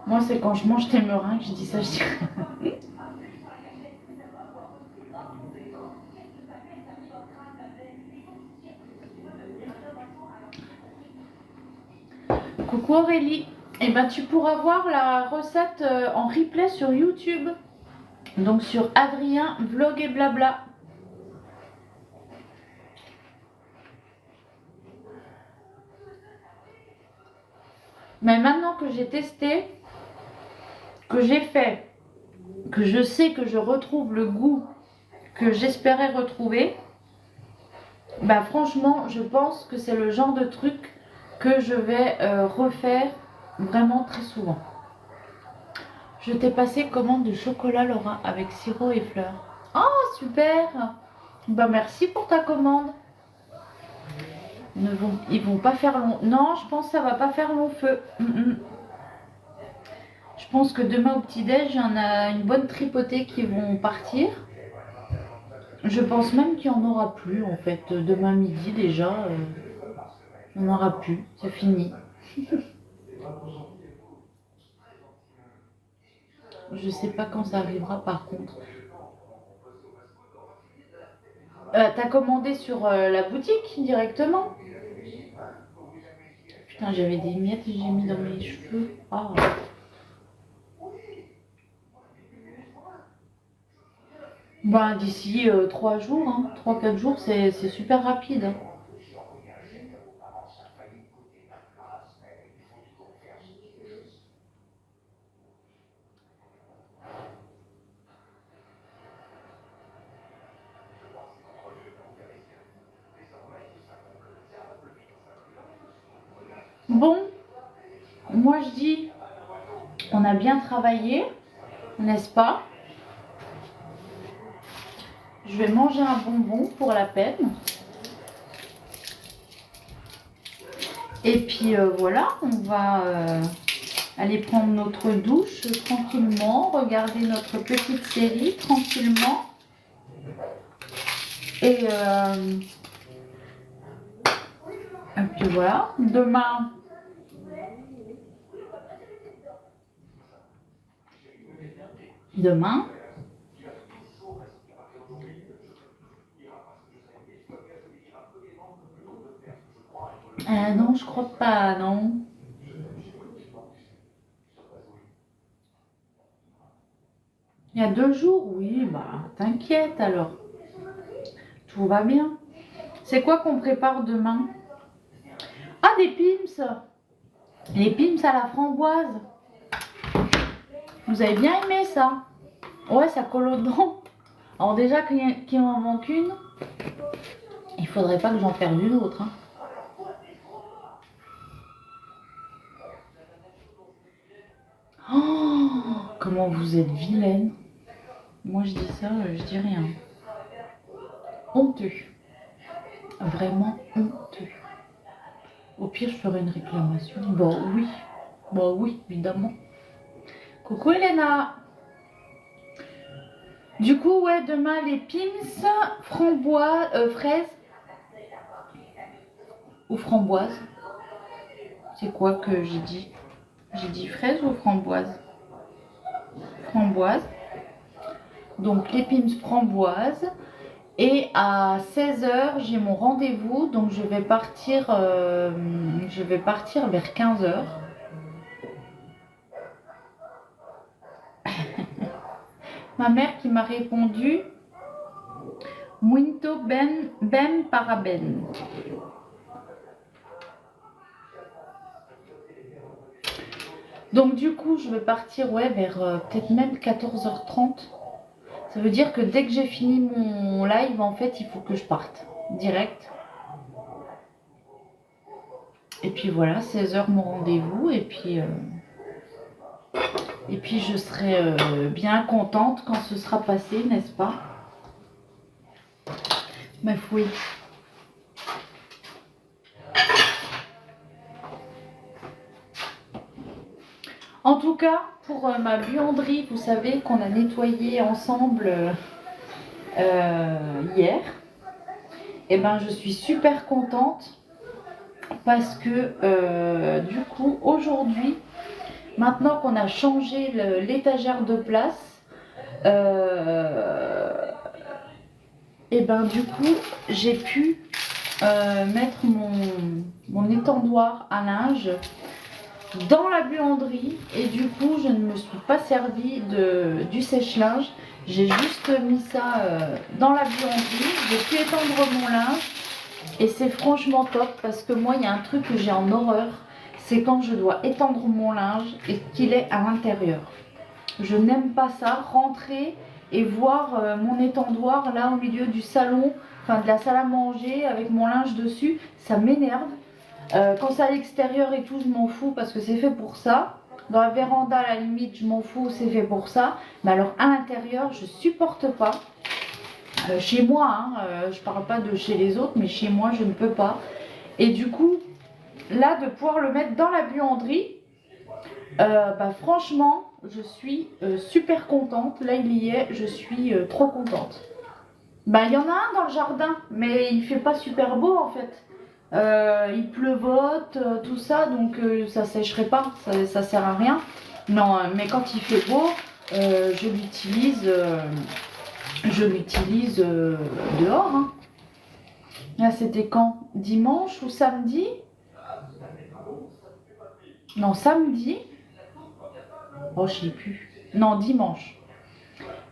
Moi, c'est quand je mange tes meringues, je dis ça, je dis rien. Coucou Aurélie. Et ben, tu pourras voir la recette en replay sur YouTube. Donc sur Adrien Vlog et Blabla. Mais maintenant que j'ai testé, que j'ai fait, que je sais que je retrouve le goût que j'espérais retrouver, bah franchement, je pense que c'est le genre de truc que je vais refaire vraiment très souvent. Je t'ai passé commande de chocolat Laura avec sirop et fleurs. Oh super. Bah merci pour ta commande. Ils vont pas faire long. Non, je pense que ça va pas faire long feu. Je pense que demain au petit-déj, il y en a une bonne tripotée qui vont partir. Je pense même qu'il n'y en aura plus en fait. Demain midi déjà, il n'y en aura plus. C'est fini. Je sais pas quand ça arrivera par contre. T'as commandé sur la boutique directement? Putain, j'avais des miettes que j'ai mis dans mes cheveux. Ah. Bah, d'ici 3 jours, hein. 3-4 jours, c'est super rapide. Hein. Bon, moi je dis, on a bien travaillé, n'est-ce pas? Je vais manger un bonbon pour la peine. Et puis voilà, on va aller prendre notre douche tranquillement, regarder notre petite série tranquillement. Et puis voilà, demain... non, je crois pas, non. Il y a 2 jours, oui, bah t'inquiète alors. Tout va bien. C'est quoi qu'on prépare demain? Ah, des pims. Les pims à la framboise. Vous avez bien aimé ça? Ouais, ça colle aux dents. Alors déjà qu'il en manque une, il faudrait pas que j'en perde une autre. Hein. Oh, comment vous êtes vilaine. Moi je dis ça, je dis rien. Honteux. Vraiment honteux. Au pire, je ferai une réclamation. Bon oui, évidemment. Coucou Elena. Du coup, ouais, demain les pims, framboise, fraises ou framboise. C'est quoi que j'ai dit? J'ai dit fraise ou framboise? Framboise. Donc les pims framboise. Et à 16h, j'ai mon rendez-vous. Donc je vais partir vers 15h. Ma mère qui m'a répondu Muito bem parabéns. Donc du coup, je vais partir vers peut-être même 14h30. Ça veut dire que dès que j'ai fini mon live, en fait, il faut que je parte direct. Et puis voilà, 16h mon rendez-vous. Et puis je serai bien contente quand ce sera passé, n'est-ce pas? Ma fouille. En tout cas, pour ma buanderie, vous savez qu'on a nettoyé ensemble hier. Et ben, je suis super contente parce que du coup, aujourd'hui, maintenant qu'on a changé l'étagère de place, et ben du coup, j'ai pu mettre mon étendoir à linge dans la buanderie et du coup je ne me suis pas servi du sèche-linge, j'ai juste mis ça dans la buanderie, j'ai pu étendre mon linge et c'est franchement top parce que moi il y a un truc que j'ai en horreur, c'est quand je dois étendre mon linge et qu'il est à l'intérieur. Je n'aime pas ça, rentrer et voir mon étendoir là au milieu du salon, enfin de la salle à manger avec mon linge dessus, ça m'énerve. Quand c'est à l'extérieur et tout, je m'en fous parce que c'est fait pour ça. Dans la véranda, à la limite, je m'en fous, c'est fait pour ça. Mais alors à l'intérieur, je supporte pas. Chez moi, hein, je parle pas de chez les autres, mais chez moi, je ne peux pas. Et du coup, là, de pouvoir le mettre dans la buanderie, bah, franchement, je suis super contente. Là, il y est, je suis trop contente. Bah, il y en a un dans le jardin, mais il fait pas super beau en fait. Il pleuvote, tout ça, donc ça sécherait pas, ça sert à rien. Non, mais quand il fait beau, je l'utilise dehors. Hein. Là, c'était quand? Dimanche ou samedi? Non, samedi. Oh, je sais plus. Non, dimanche.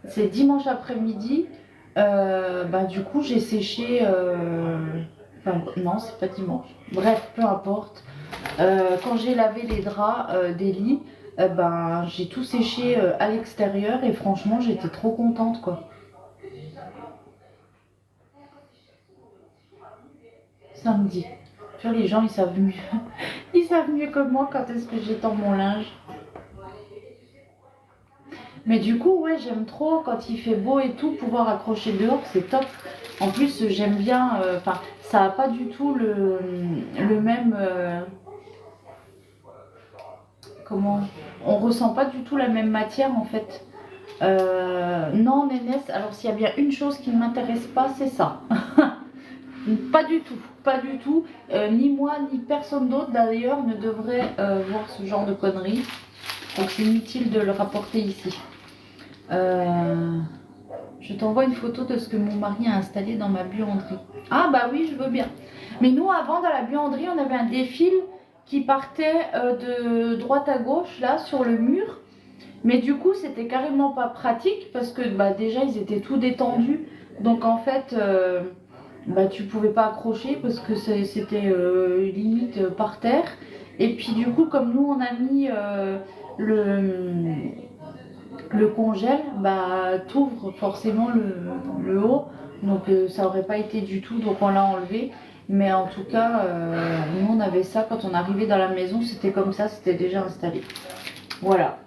C'est dimanche après-midi. Bah, du coup, j'ai séché. Enfin, non, c'est pas dimanche. Bref, peu importe. Quand j'ai lavé les draps des lits, ben, j'ai tout séché à l'extérieur et franchement, j'étais trop contente, quoi. Samedi. Tu vois, les gens, ils savent mieux. Ils savent mieux que moi quand est-ce que j'étends mon linge. Mais du coup, ouais, j'aime trop quand il fait beau et tout, pouvoir accrocher dehors, c'est top. En plus, j'aime bien, enfin, ça n'a pas du tout le même, comment, on ressent pas du tout la même matière en fait. Non, Nénès, alors s'il y a bien une chose qui ne m'intéresse pas, c'est ça. Pas du tout, pas du tout. Ni moi, ni personne d'autre d'ailleurs ne devrait voir ce genre de conneries. Donc c'est inutile de le rapporter ici. Je t'envoie une photo de ce que mon mari a installé dans ma buanderie. Ah bah oui, je veux bien. Mais nous, avant, dans la buanderie, on avait un défil qui partait de droite à gauche, là, sur le mur. Mais du coup, c'était carrément pas pratique parce que bah, déjà, ils étaient tout détendus. Donc en fait, bah, tu pouvais pas accrocher parce que c'était limite par terre. Et puis du coup, comme nous, on a mis le congèle, bah, t'ouvre forcément le haut. Donc ça aurait pas été du tout, donc on l'a enlevé. Mais en tout cas, nous on avait ça quand on arrivait dans la maison, c'était comme ça, c'était déjà installé. Voilà.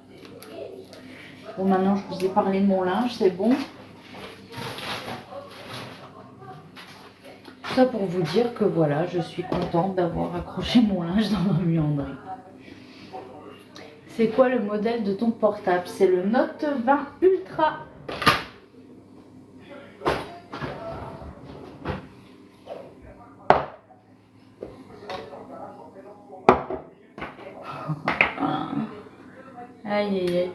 Bon, maintenant je vous ai parlé de mon linge, c'est bon. Tout ça pour vous dire que voilà, je suis contente d'avoir accroché mon linge dans ma buanderie. C'est quoi le modèle de ton portable? C'est le Note 20 Ultra. Aïe aïe aïe.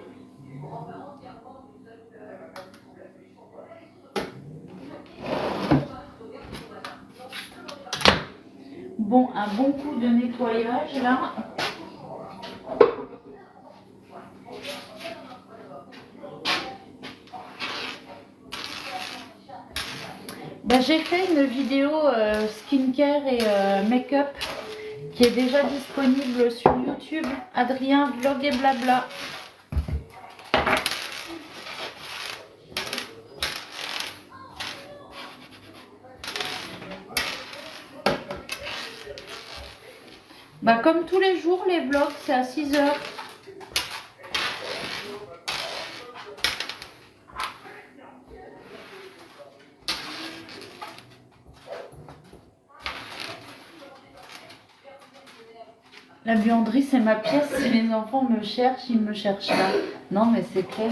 Bon, un bon coup de nettoyage là. Bah, j'ai fait une vidéo skincare et make-up qui est déjà disponible sur YouTube. Adrien Vlog et Blabla. Bah, comme tous les jours, les vlogs, c'est à 6 h. La buanderie, c'est ma pièce. Si les enfants me cherchent, ils me cherchent là. Non, mais c'est clair.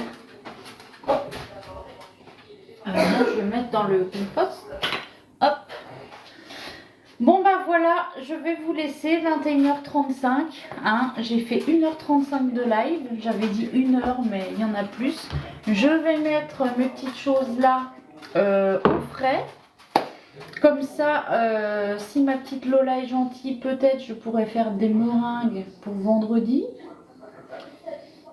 Là, je vais mettre dans le compost. Hop. Bon bah voilà, je vais vous laisser 21h35. Hein. J'ai fait 1h35 de live. J'avais dit 1h, mais il y en a plus. Je vais mettre mes petites choses là au frais. Comme ça, si ma petite Lola est gentille, peut-être je pourrais faire des meringues pour vendredi.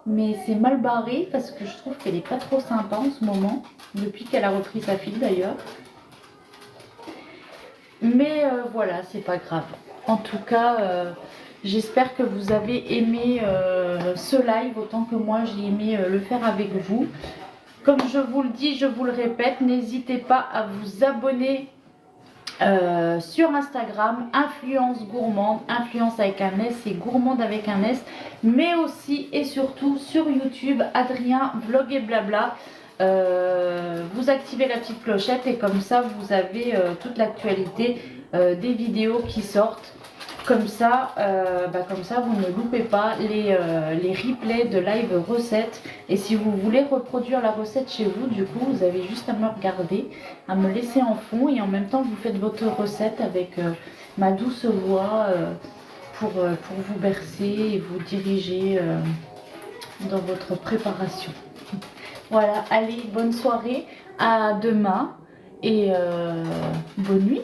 Mais c'est mal barré parce que je trouve qu'elle est pas trop sympa en ce moment. Depuis qu'elle a repris sa fille d'ailleurs. Mais voilà, c'est pas grave. En tout cas, j'espère que vous avez aimé ce live autant que moi j'ai aimé le faire avec vous. Comme je vous le dis, je vous le répète, n'hésitez pas à vous abonner sur Instagram, Influence Gourmande, Influence avec un S et Gourmande avec un S, mais aussi et surtout sur YouTube, Adrien Vlog et Blabla. Vous activez la petite clochette et comme ça vous avez toute l'actualité des vidéos qui sortent. Comme ça vous ne loupez pas les replays de live recettes. Et si vous voulez reproduire la recette chez vous, du coup vous avez juste à me regarder, à me laisser en fond et en même temps vous faites votre recette avec ma douce voix pour vous bercer et vous diriger dans votre préparation. Voilà, allez, bonne soirée, à demain et bonne nuit.